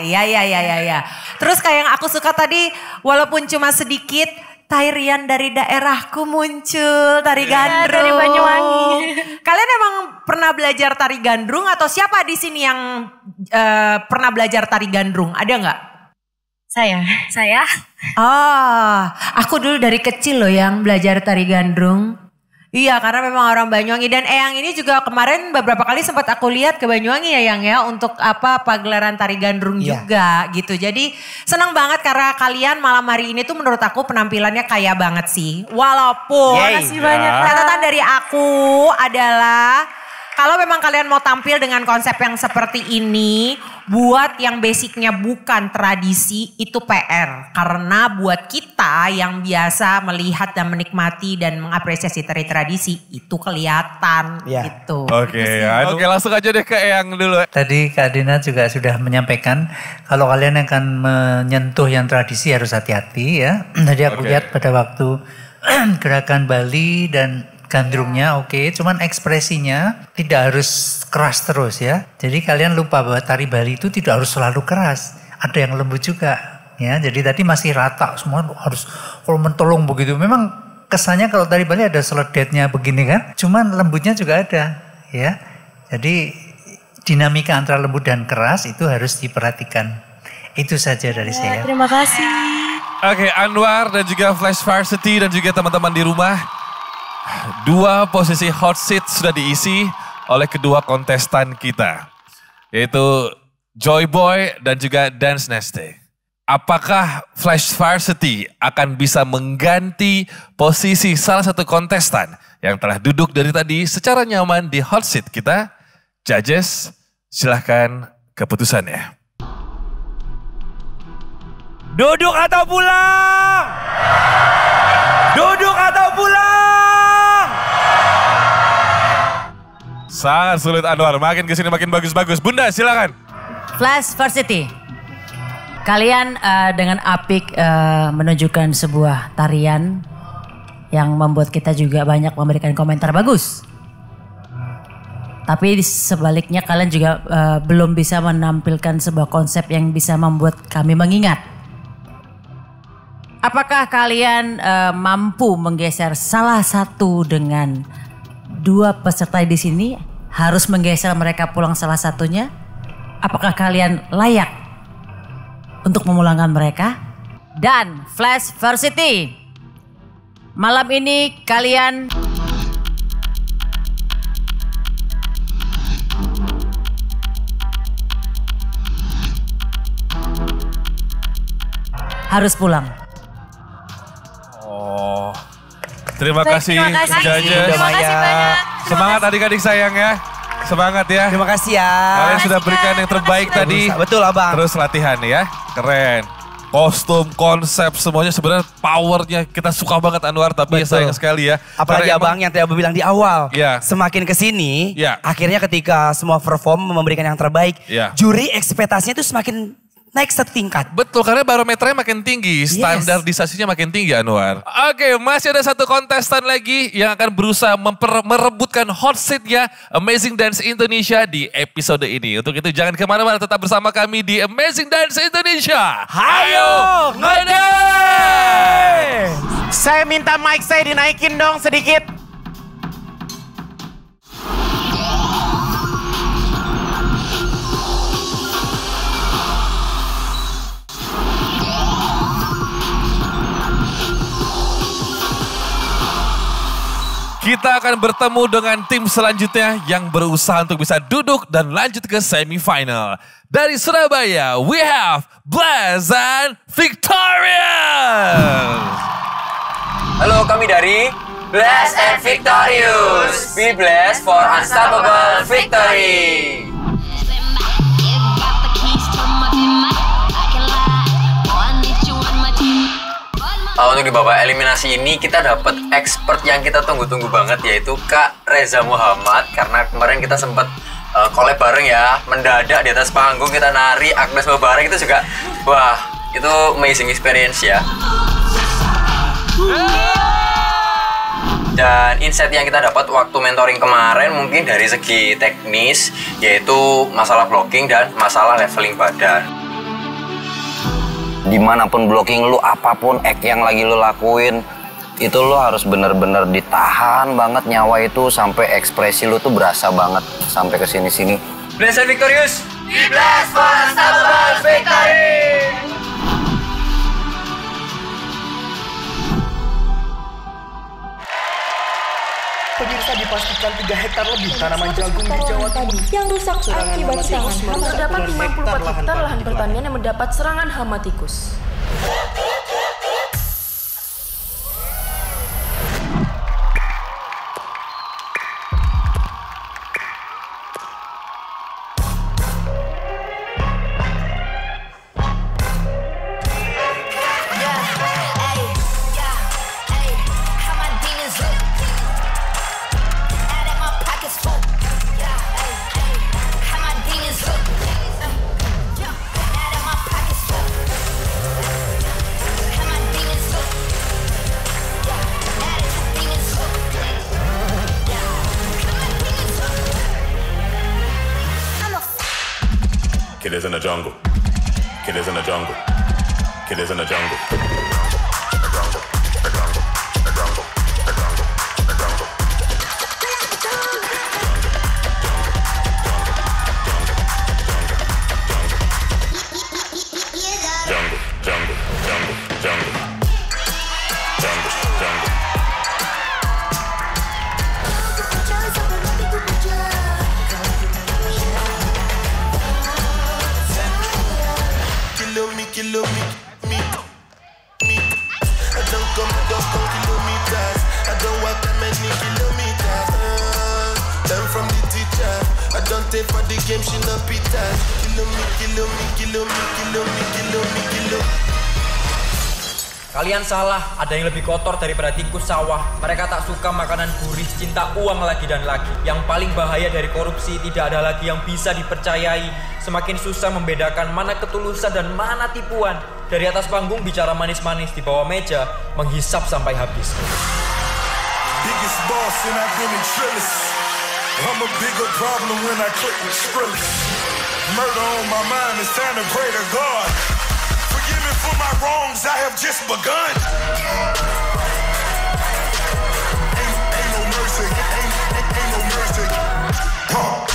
Iya. Terus kayak yang aku suka tadi, walaupun cuma sedikit, tarian dari daerahku muncul, tari gandrung. Dari Banyuwangi. Kalian emang pernah belajar tari gandrung atau siapa di sini yang pernah belajar tari gandrung? Ada nggak? Saya. Aku dulu dari kecil loh yang belajar tari gandrung. Iya, karena memang orang Banyuwangi dan Eyang ini juga kemarin beberapa kali sempat aku lihat ke Banyuwangi ya Yang ya untuk pagelaran tari gandrung juga gitu. Jadi senang banget karena kalian malam hari ini tuh menurut aku penampilannya kaya banget sih. Walaupun catatan dari aku adalah kalau memang kalian mau tampil dengan konsep yang seperti ini, buat yang basicnya bukan tradisi itu PR. Karena buat kita yang biasa melihat dan menikmati dan mengapresiasi tari tradisi itu kelihatan gitu. Oke, langsung aja deh ke Eyang dulu. Tadi Kak Dina juga sudah menyampaikan kalau kalian akan menyentuh yang tradisi harus hati-hati ya. Tadi aku lihat pada waktu gerakan Bali dan gandrungnya cuman ekspresinya tidak harus keras terus ya. Jadi kalian lupa bahwa tari Bali itu tidak harus selalu keras. Ada yang lembut juga ya. Jadi tadi masih rata semua harus kalau mentolong begitu. Memang kesannya kalau tari Bali ada seledetnya begini kan. Cuman lembutnya juga ada ya. Jadi dinamika antara lembut dan keras itu harus diperhatikan. Itu saja dari saya. Terima kasih. Oke, Anwar dan juga Flash Varsity dan juga teman-teman di rumah. 2 posisi hot seat sudah diisi oleh kedua kontestan kita. Yaitu Joy Boy dan juga Dance Neste. Apakah Flash Varsity akan bisa mengganti posisi salah satu kontestan yang telah duduk dari tadi secara nyaman di hot seat kita? Judges, silahkan keputusannya. Duduk atau pulang? Duduk atau pulang? Sangat sulit Anwar, makin kesini makin bagus-bagus. Bunda silakan. Flash Varsity, kalian dengan apik menunjukkan sebuah tarian yang membuat kita juga banyak memberikan komentar bagus. Tapi sebaliknya kalian juga belum bisa menampilkan sebuah konsep yang bisa membuat kami mengingat. Apakah kalian mampu menggeser salah satu dengan 2 peserta di sini? Harus menggeser mereka pulang salah satunya? Apakah kalian layak untuk memulangkan mereka? Dan Flash Varsity, malam ini kalian harus pulang. Terima kasih judges. Terima kasih banyak. Semangat adik-adik sayang ya. Semangat ya. Terima kasih ya. Kalian sudah berikan yang terbaik tadi. Betul Abang. Terus latihan ya. Keren. Kostum, konsep, semuanya sebenarnya powernya kita suka banget Anwar. Tapi sayang sekali ya. Apalagi Abang yang tadi Abang bilang di awal. Ya. Semakin kesini, ya. akhirnya ketika semua perform memberikan yang terbaik. Ya. Juri ekspektasinya itu semakin naik setingkat. Betul, karena barometernya makin tinggi, standarisasinya makin tinggi Anwar. Oke, masih ada satu kontestan lagi yang akan berusaha merebutkan hot seat-nya Amazing Dance Indonesia di episode ini. Untuk itu jangan kemana-mana, tetap bersama kami di Amazing Dance Indonesia. Hayo ngedance! Saya minta mic saya dinaikin dong sedikit. Kita akan bertemu dengan tim selanjutnya yang berusaha untuk bisa duduk dan lanjut ke semifinal. Dari Surabaya, we have Bless and Victorious. Halo, kami dari Bless and Victorious. Be blessed for unstoppable victory. Untuk di babak eliminasi ini kita dapat expert yang kita tunggu-tunggu banget, yaitu Kak Reza Muhammad. Karena kemarin kita sempat collab bareng ya, mendadak di atas panggung kita nari Agnes bareng, itu juga wah, itu amazing experience ya. Dan insight yang kita dapat waktu mentoring kemarin mungkin dari segi teknis, yaitu masalah blocking dan masalah leveling badan. Dimanapun blocking lu, apapun act yang lagi lu lakuin, itu lu harus bener-bener ditahan banget nyawa itu sampai ekspresi lu tuh berasa banget sampai ke sini-sini. Bless and Victorious, be blessed for unstoppable victory. Pemirsa, dipastikan 3 hektar lebih tanaman jagung di Jawa Timur yang rusak akibat serangan hama. Terdapat 54 hektar lahan pertanian yang mendapat serangan hama tikus. Killers in the jungle. Killers in the jungle. Killers in the jungle. Kalian salah, ada yang lebih kotor daripada tikus sawah. Mereka tak suka makanan gurih, cinta uang lagi dan lagi. Yang paling bahaya dari korupsi, tidak ada lagi yang bisa dipercayai. Semakin susah membedakan mana ketulusan dan mana tipuan. Dari atas panggung bicara manis-manis, di bawah meja menghisap sampai habis. Biggest boss and I've been in Trillis. I'm a bigger problem when I click with Skrillex. Murder on my mind, it's time to pray to God. Forgive me for my wrongs, I have just begun. Ain't no mercy, ain't no mercy. Got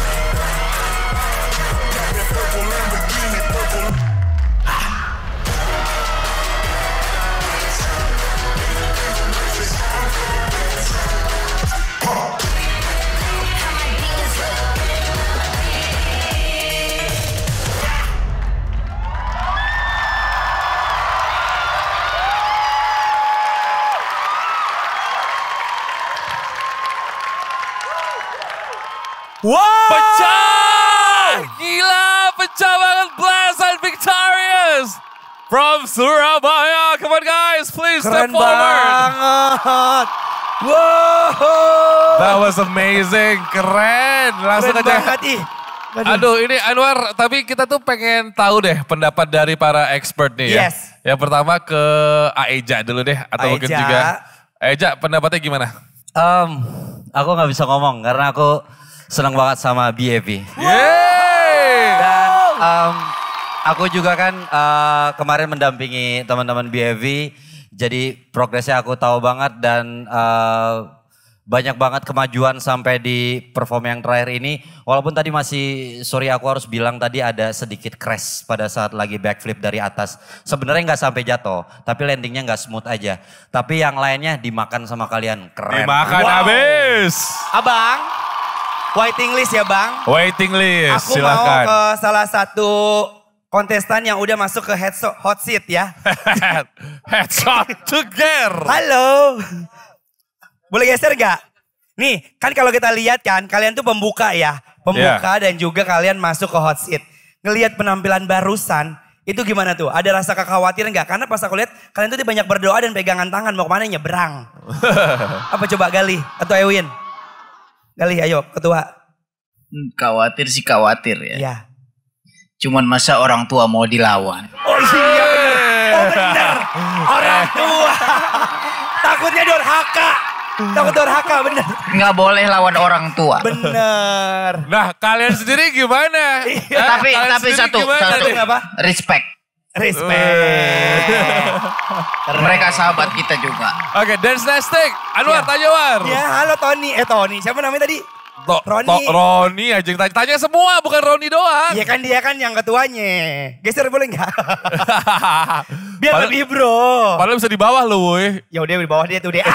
that purple Lamborghini, purple. Wow! Pecah! Gila, pecah banget Bless and Victorious from Surabaya. Come on guys, please step forward. Banget. Wow! That was amazing, keren. Langsung keren aja. banget ih. Aduh ini Anwar, tapi kita tuh pengen tahu deh pendapat dari para expert nih ya. Yes. Yang pertama ke Aeja dulu deh, atau mungkin Aeja. juga. Aeja, pendapatnya gimana? Aku nggak bisa ngomong karena aku senang banget sama BAV. Dan aku juga kan kemarin mendampingi teman-teman BAV, jadi progresnya aku tahu banget dan banyak banget kemajuan sampai di perform yang terakhir ini. Walaupun tadi sorry aku harus bilang tadi ada sedikit crash pada saat lagi backflip dari atas. Sebenarnya nggak sampai jatuh, tapi landingnya nggak smooth aja. Tapi yang lainnya dimakan sama kalian, keren. Dimakan habis. Abang, waiting list ya bang. Waiting list, Aku silakan. mau ke salah satu kontestan yang udah masuk ke hot seat ya. Headshot together. Halo. Boleh geser gak? Nih, kan kalau kita lihat kan, kalian tuh pembuka ya. Pembuka dan juga kalian masuk ke hot seat. Ngelihat penampilan barusan, itu gimana tuh? Ada rasa kekhawatiran gak? Karena pas aku lihat, kalian tuh banyak berdoa dan pegangan tangan. Mau kemana nyebrang. Apa coba Gali atau Ewin? Gali ayo, ketua. Khawatir sih khawatir ya. Iya. Cuman masa orang tua mau dilawan. Oh iya bener. Oh bener. Orang tua. Takutnya durhaka. Takut durhaka bener. Nggak boleh lawan orang tua. Bener. Nah kalian sendiri gimana? Tapi satu. Respect. Mereka sahabat kita juga. Oke, dance nastic. Anwar, tanya War. Ya halo Tony. Tony. Siapa namanya tadi? Roni. Roni aja yang tanya semua, bukan Roni doang. Iya kan dia kan yang ketuanya. Geser boleh nggak? Biar lebih bro. Padahal bisa di bawah loh woy. Ya udah di bawah dia tuh dia.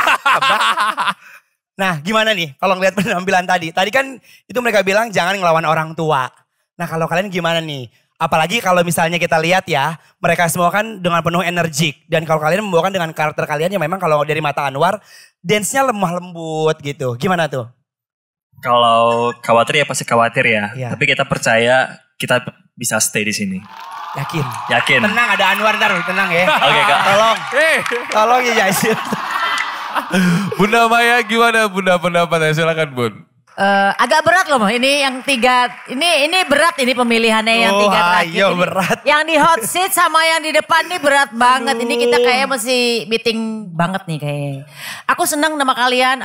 Nah gimana nih kalau ngeliat penampilan tadi. Tadi kan itu mereka bilang jangan ngelawan orang tua. Nah kalau kalian gimana nih? Apalagi kalau misalnya kita lihat ya. Mereka semua kan dengan penuh energik. Dan kalau kalian membawakan dengan karakter kalian yang memang kalau dari mata Anwar. Dance-nya lemah lembut gitu. Gimana tuh? Kalau khawatir ya pasti khawatir ya. Iya. Tapi kita percaya kita bisa stay di sini. Yakin? Yakin. Tenang ada Anwar ntar tenang ya. Oke, Kak. Tolong ya guys. Bunda Maya gimana Bunda pendapatnya? Silakan Bun. Agak berat loh ini yang tiga. Ini berat ini pemilihannya yang tiga terakhir. Ayo berat. Yang di hot seat sama yang di depan ini berat banget. Ini kita kayak mesti meeting banget nih kayaknya. Aku senang nama kalian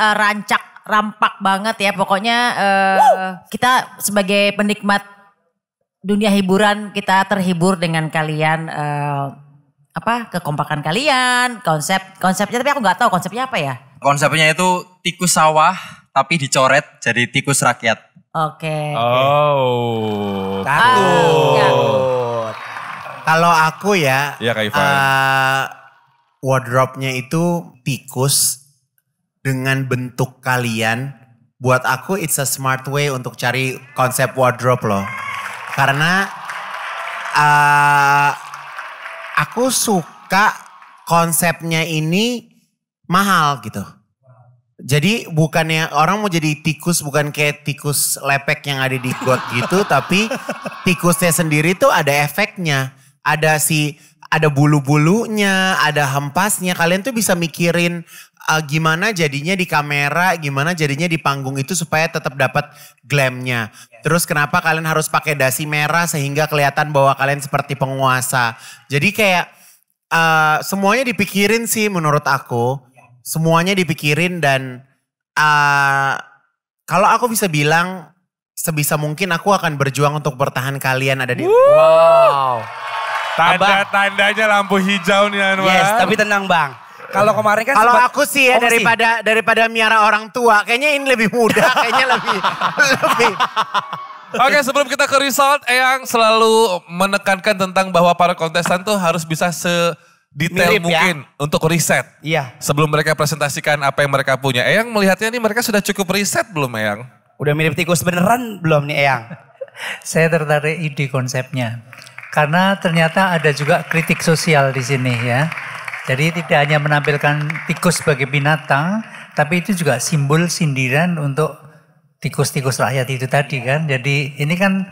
rampak banget ya. Pokoknya kita sebagai penikmat dunia hiburan kita terhibur dengan kalian. Kekompakan kalian, konsepnya tapi aku nggak tahu konsepnya apa ya. Konsepnya itu tikus sawah tapi dicoret jadi tikus rakyat. Oke. Oh. Takut. Kalau aku ya, Kak Ivan. wardrobe-nya itu tikus dengan bentuk kalian. Buat aku it's a smart way untuk cari konsep wardrobe loh. Karena aku suka konsepnya ini mahal gitu. Jadi bukannya orang mau jadi tikus bukan kayak tikus lepek yang ada di got gitu. Tapi tikusnya sendiri tuh ada efeknya. Ada bulu-bulunya, ada hempasnya. Kalian tuh bisa mikirin gimana jadinya di kamera, gimana jadinya di panggung itu supaya tetap dapat glamnya. Terus kenapa kalian harus pakai dasi merah sehingga kelihatan bahwa kalian seperti penguasa. Jadi kayak semuanya dipikirin sih menurut aku. Semuanya dipikirin dan kalau aku bisa bilang sebisa mungkin aku akan berjuang untuk bertahan kalian ada di. Wow. Tanda-tandanya lampu hijau nih Anwar. Yes, tapi tenang Bang. Kalau kemarin kan kalau aku sih ya daripada miara orang tua, kayaknya ini lebih mudah, kayaknya lebih. Oke, sebelum kita ke result, Eyang selalu menekankan tentang bahwa para kontestan tuh harus bisa sedetail Mirip, mungkin untuk riset. Iya. Sebelum mereka presentasikan apa yang mereka punya. Eyang melihatnya nih mereka sudah cukup riset belum Eyang? Udah mirip tikus beneran belum nih Eyang? Saya tertarik ide konsepnya. Karena ternyata ada juga kritik sosial di sini ya. Jadi tidak hanya menampilkan tikus sebagai binatang, tapi itu juga simbol sindiran untuk tikus-tikus rakyat itu tadi kan. Jadi ini kan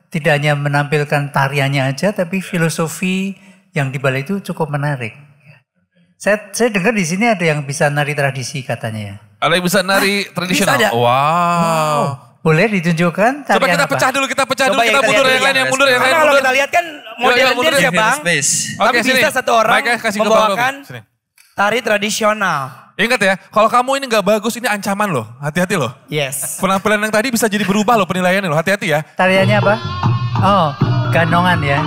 tidak hanya menampilkan tariannya aja, tapi filosofi yang di balik itu cukup menarik. Saya dengar di sini ada yang bisa nari tradisi katanya ya. Ada yang bisa nari tradisional? Bisa ada. Wow. Boleh ditunjukkan tarian Coba kita apa? pecah dulu, kita Coba kita mundur yang lain, yang mundur, yang lain Karena kalau mundur. kita lihat kan modern mundur. dance ya Bang. Tapi Oke, sini. bisa satu orang Mike-nya kasih ke Bang membawakan Gobi. Sini. tari tradisional. Ingat ya, kalau kamu ini nggak bagus, ini ancaman loh. Hati-hati loh. Yes. Penampilan yang tadi bisa jadi berubah loh penilaiannya loh. Hati-hati ya. Tariannya apa? Oh, ganongan ya.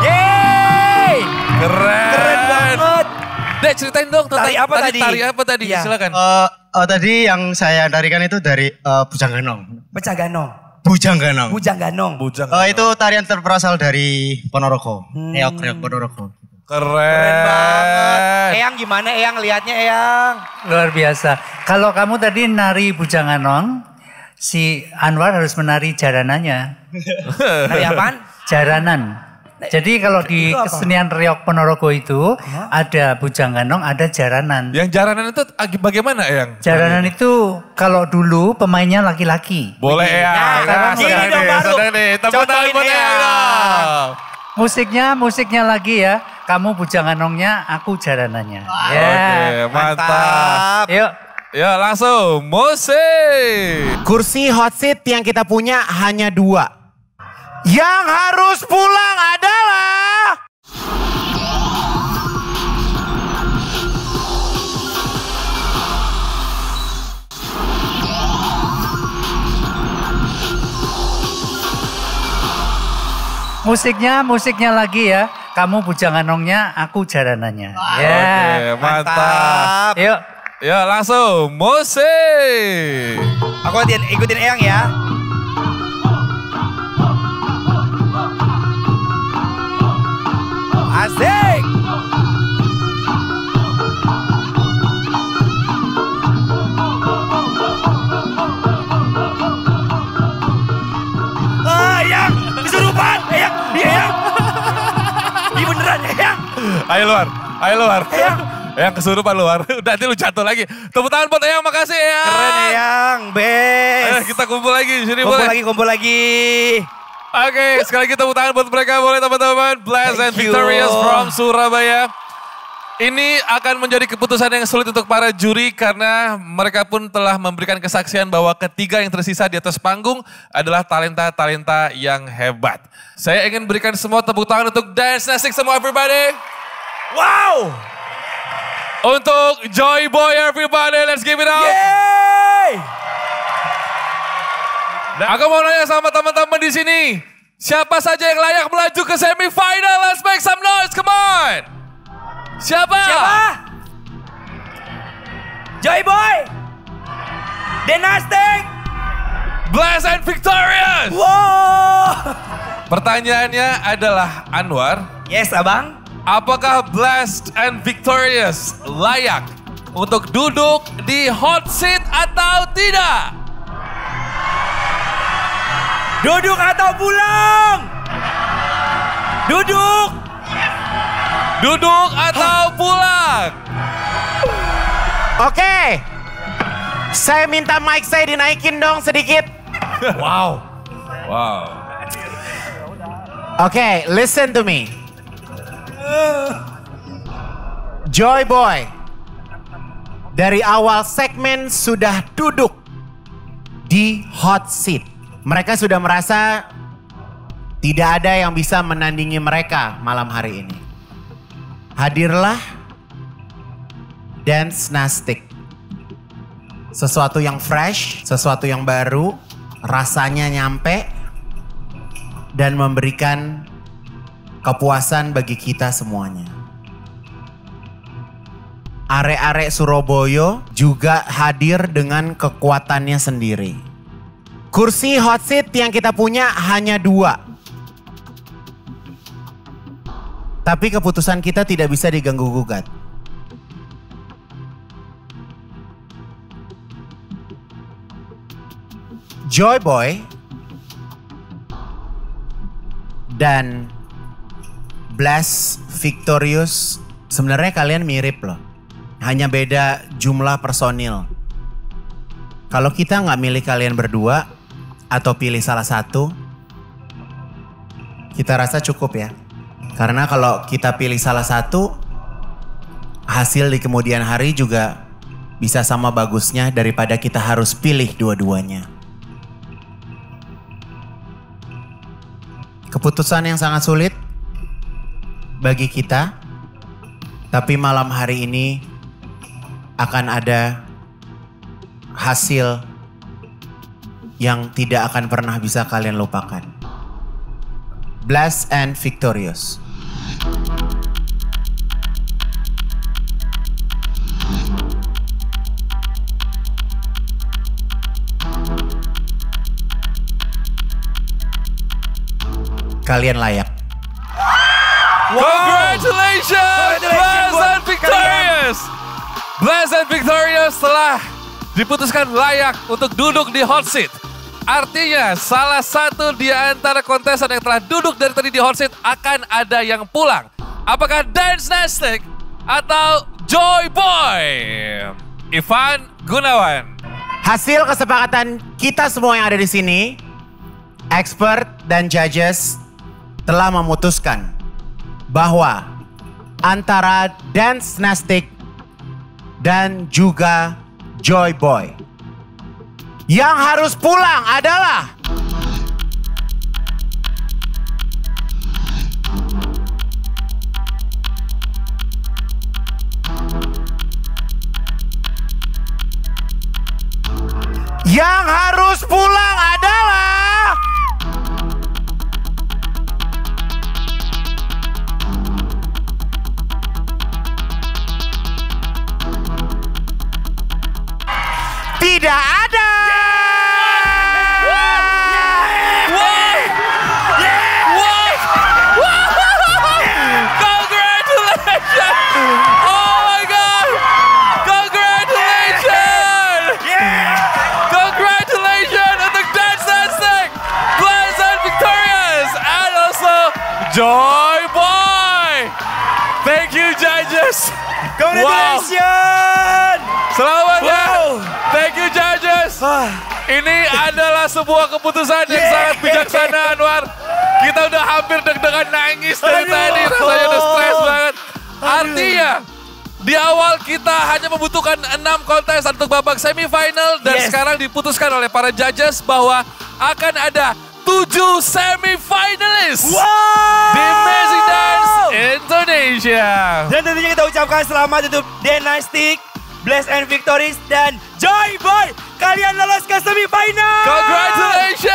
Yeay! Keren banget. Dek, ceritain dong tentang Tari apa tadi? Tari apa tadi? Iya. Silakan. Tadi yang saya tarikan itu dari Bujang Ganong. Pecah ganong. Bujang Ganong. Bujang ganong. Itu tarian berasal dari Ponorogo. Reok Ponorogo. Keren banget. Eyang gimana Eyang lihatnya Eyang? Luar biasa. Kalau kamu tadi nari Bujanganong, si Anwar harus menari jaranannya. Nari apaan? Jaranan. Jadi kalau di Itu apa? kesenian Reok Ponorogo itu ada Bujanganong, ada jaranan. Yang jaranan itu bagaimana Eyang? Jaranan itu kalau dulu pemainnya laki-laki. Boleh Eyang. sekarang Gini udah- dong baru. Tepuk tangan buat Eyang dong. Musiknya lagi ya. Kamu Bujanganongnya, aku jaranannya. Oke, mantap. Yuk. Ya langsung musik. Kursi hot seat yang kita punya hanya 2. Yang harus pulang adalah... Musiknya lagi ya. Kamu Bujanganongnya, aku jaranannya. Oke, mantap. Yuk. Ya langsung musik. Aku ikutin Eyang ya. Asik. Eyang, kesurupan. Eyang, Eyang. Ini beneran Eyang. Ayo luar. Eyang kesurupan luar. Udah nanti lu jatuh lagi. Tepuk tangan buat Eyang, makasih Eyang. Keren Eyang, best. Ayo kita kumpul lagi di sini boleh. Kumpul lagi. Oke, sekali lagi tepuk tangan buat mereka boleh teman-teman. Blessed and Victorious from Surabaya. Ini akan menjadi keputusan yang sulit untuk para juri karena mereka pun telah memberikan kesaksian bahwa ketiga yang tersisa di atas panggung adalah talenta-talenta yang hebat. Saya ingin berikan semua tepuk tangan untuk Dance Nastic semua everybody. Wow. Untuk Joy Boy everybody, let's give it up. Yeay. Aku mau nanya sama teman-teman di sini. Siapa saja yang layak melaju ke semifinal? Let's make some noise, come on. Siapa? Joy Boy. Dynastic. Blessed and Victorious. Wow. Pertanyaannya adalah Anwar. Yes, Abang. Apakah Blessed and Victorious layak untuk duduk di hot seat atau tidak? Duduk atau pulang? Duduk. Duduk atau pulang? Oke. Saya minta mic saya dinaikin dong sedikit. Wow. Oke, listen to me. Joy Boy dari awal segmen sudah duduk di hot seat. Mereka sudah merasa tidak ada yang bisa menandingi mereka malam hari ini. Hadirlah Dance Nastic. Sesuatu yang fresh, sesuatu yang baru, rasanya nyampe dan memberikan kepuasan bagi kita semuanya. Arek-arek Surabaya juga hadir dengan kekuatannya sendiri. Kursi hot seat yang kita punya hanya 2. Tapi keputusan kita tidak bisa diganggu gugat. Joy Boy dan Blast, Victorious, sebenarnya kalian mirip loh. Hanya beda jumlah personil. Kalau kita nggak milih kalian berdua atau pilih salah satu, kita rasa cukup ya. Karena kalau kita pilih salah satu, hasil di kemudian hari juga bisa sama bagusnya daripada kita harus pilih dua-duanya. Keputusan yang sangat sulit bagi kita, tapi malam hari ini akan ada hasil yang tidak akan pernah bisa kalian lupakan. Blast and Victorious. Kalian layak. Congratulations, Blast and Victorious. Blast and Victorious telah diputuskan layak untuk duduk di hot seat. Artinya salah satu di antara kontesan yang telah duduk dari tadi di hot seat akan ada yang pulang. Apakah Dance Nastic atau Joy Boy? Ivan Gunawan. Hasil kesepakatan kita semua yang ada di sini, expert dan judges telah memutuskan bahwa antara Dance Nastic dan juga Joy Boy, yang harus pulang adalah tidak ada. Joy Boy. Thank you judges. Congratulations. Selamat ya. Thank you judges. Ini adalah sebuah keputusan yang sangat bijaksana Anwar. Kita udah hampir deg-degan nangis dari tadi. Rasanya udah stres banget. Artinya di awal kita hanya membutuhkan 6 kontesan untuk babak semifinal. Dan sekarang diputuskan oleh para judges bahwa akan ada 7 semi-finalists di Amazing Dance Indonesia. Dan tentunya kita ucapkan selamat untuk Dynastic, Blast and Victorious, dan Joy Boy. Kalian lolos ke semi-final. Congratulations!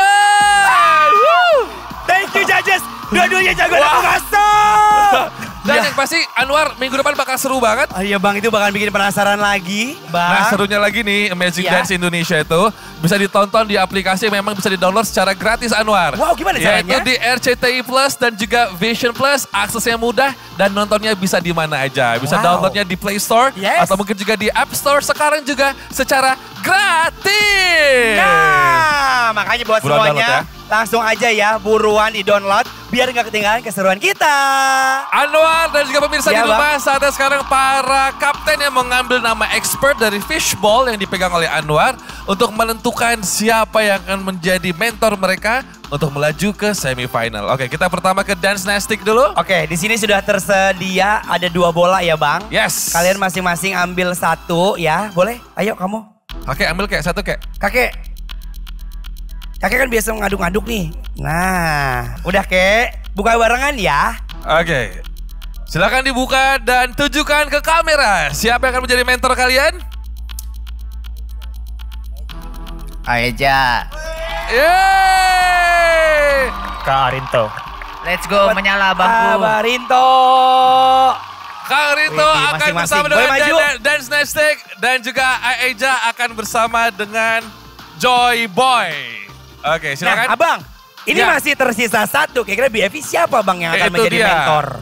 Thank you judges. Dua-duanya jago dan masuk. Dan yang pasti Anwar minggu depan bakal seru banget. Iya bang, itu bakal bikin penasaran lagi. Bang. Nah serunya lagi nih Amazing Dance Indonesia itu bisa ditonton di aplikasi yang memang bisa di-download secara gratis Anwar. Wow, gimana caranya? Yaitu di RCTI Plus dan juga Vision Plus. Aksesnya mudah dan nontonnya bisa di mana aja. Bisa downloadnya di Play Store atau mungkin juga di App Store. Sekarang juga secara gratis. Nah, makanya buat semuanya langsung aja ya buruan di-download biar nggak ketinggalan keseruan kita. Anwar dan juga pemirsa di rumah, saatnya sekarang para kapten yang mengambil nama expert dari fishball yang dipegang oleh Anwar untuk menentukan siapa yang akan menjadi mentor mereka untuk melaju ke semifinal. Oke, kita pertama ke Dance Nastic dulu. Oke, di sini sudah tersedia ada 2 bola ya bang. Yes. Kalian masing-masing ambil 1 ya, boleh? Ayo kamu. Kakek ambil kayak 1 kek. Kakek kan biasa ngaduk-ngaduk nih. Nah, udah kek, buka barengan ya. Oke. Silakan dibuka dan tunjukkan ke kamera. Siapa yang akan menjadi mentor kalian? Aeja. Yeay. Kak Arinto. Let's go menyala bangku. Kak Rinto. Kang Rinto akan bersama dengan Dance Nastic dan juga Aeja akan bersama dengan Joy Boy. Oke, silakan. Nah, Abang, ini masih tersisa 1. Kira-kira BFV siapa Bang yang akan menjadi mentor?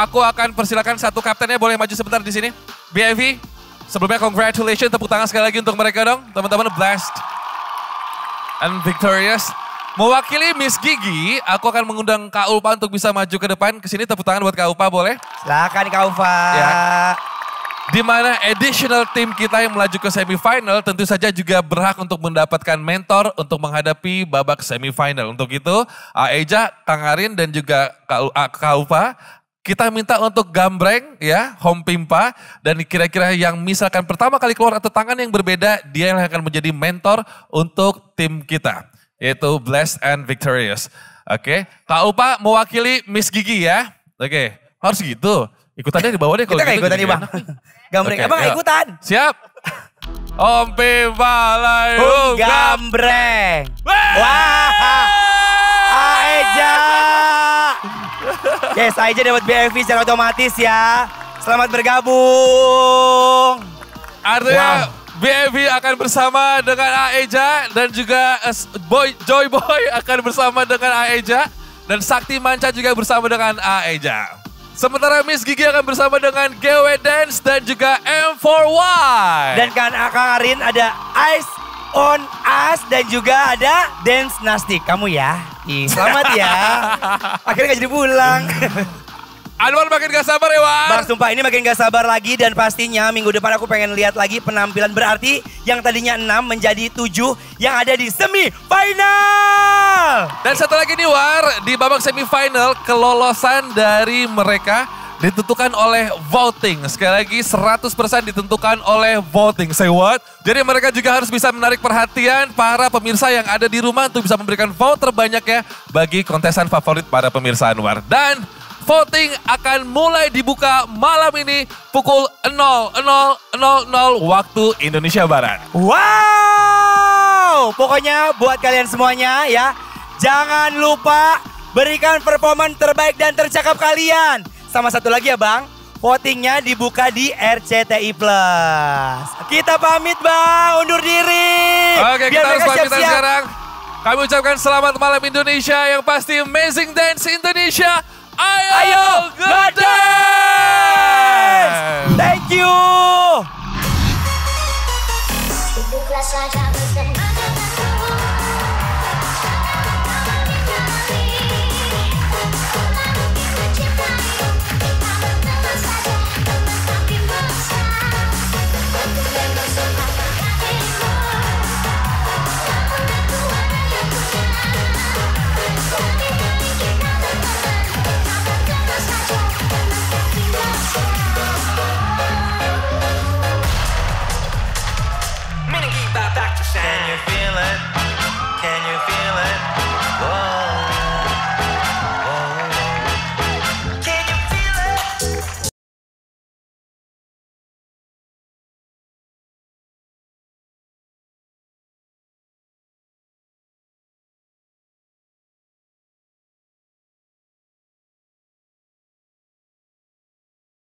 Aku akan persilakan 1 kaptennya boleh maju sebentar di sini. BFV, sebelumnya congratulations, tepuk tangan sekali lagi untuk mereka dong. Teman-teman Blast and Victorious. Mewakili Miss Gigi, aku akan mengundang Kak Ulfa untuk bisa maju ke depan. Kesini tepuk tangan buat Kak Ulfa, boleh? Silakan Kak Ulfa. Ya. Di mana additional team kita yang melaju ke semifinal tentu saja juga berhak untuk mendapatkan mentor untuk menghadapi babak semifinal. Untuk itu, Aeja, Kang Arin dan juga Kak Ulfa, kita minta untuk gambreng ya, home pimpa. Dan kira-kira yang misalkan pertama kali keluar atau tangan yang berbeda, dia yang akan menjadi mentor untuk tim kita. Yaitu Blessed and Victorious. Oke, Kak Ulfa mewakili Miss Gigi ya. Oke, harus gitu. Ikutannya di bawah deh kalau kita gitu. Kita ikutan nih Bang. Gambreng, Okay, Abang ikutan. Siap. Om Pimpa Layu gambreng. Wah. Aeja. Yes, Aeja dapat BFV secara otomatis ya. Selamat bergabung. Artinya BFV akan bersama dengan Aeja dan juga Joy Boy akan bersama dengan Aeja dan Sakti Manca juga bersama dengan Aeja. Sementara Miss Gigi akan bersama dengan GW Dance dan juga M4Y. Dan Kang Arin ada Ice on Us dan juga ada Dance Nastic. Kamu ya. Selamat ya. Akhirnya gak jadi pulang. Anwar makin gak sabar ya War. Bang sumpah ini makin gak sabar lagi dan pastinya minggu depan aku pengen lihat lagi penampilan berarti yang tadinya 6 menjadi 7 yang ada di semifinal. Dan satu lagi nih War, di babak semifinal kelolosan dari mereka ditentukan oleh voting. Sekali lagi 100% ditentukan oleh voting. Say what? Jadi mereka juga harus bisa menarik perhatian para pemirsa yang ada di rumah untuk bisa memberikan vote terbanyaknya bagi kontesan favorit para pemirsa Anwar. Dan voting akan mulai dibuka malam ini pukul 00.00 waktu Indonesia Barat. Wow! Pokoknya buat kalian semuanya ya, jangan lupa berikan performa terbaik dan tercakap kalian. Sama satu lagi ya Bang, votingnya dibuka di RCTI Plus. Kita pamit Bang, undur diri. Oke, kita harus pamitan sekarang. Kami ucapkan selamat malam Indonesia, yang pasti Amazing Dance Indonesia. Ayo Dance! Thank you! Ibu kelas saja bersama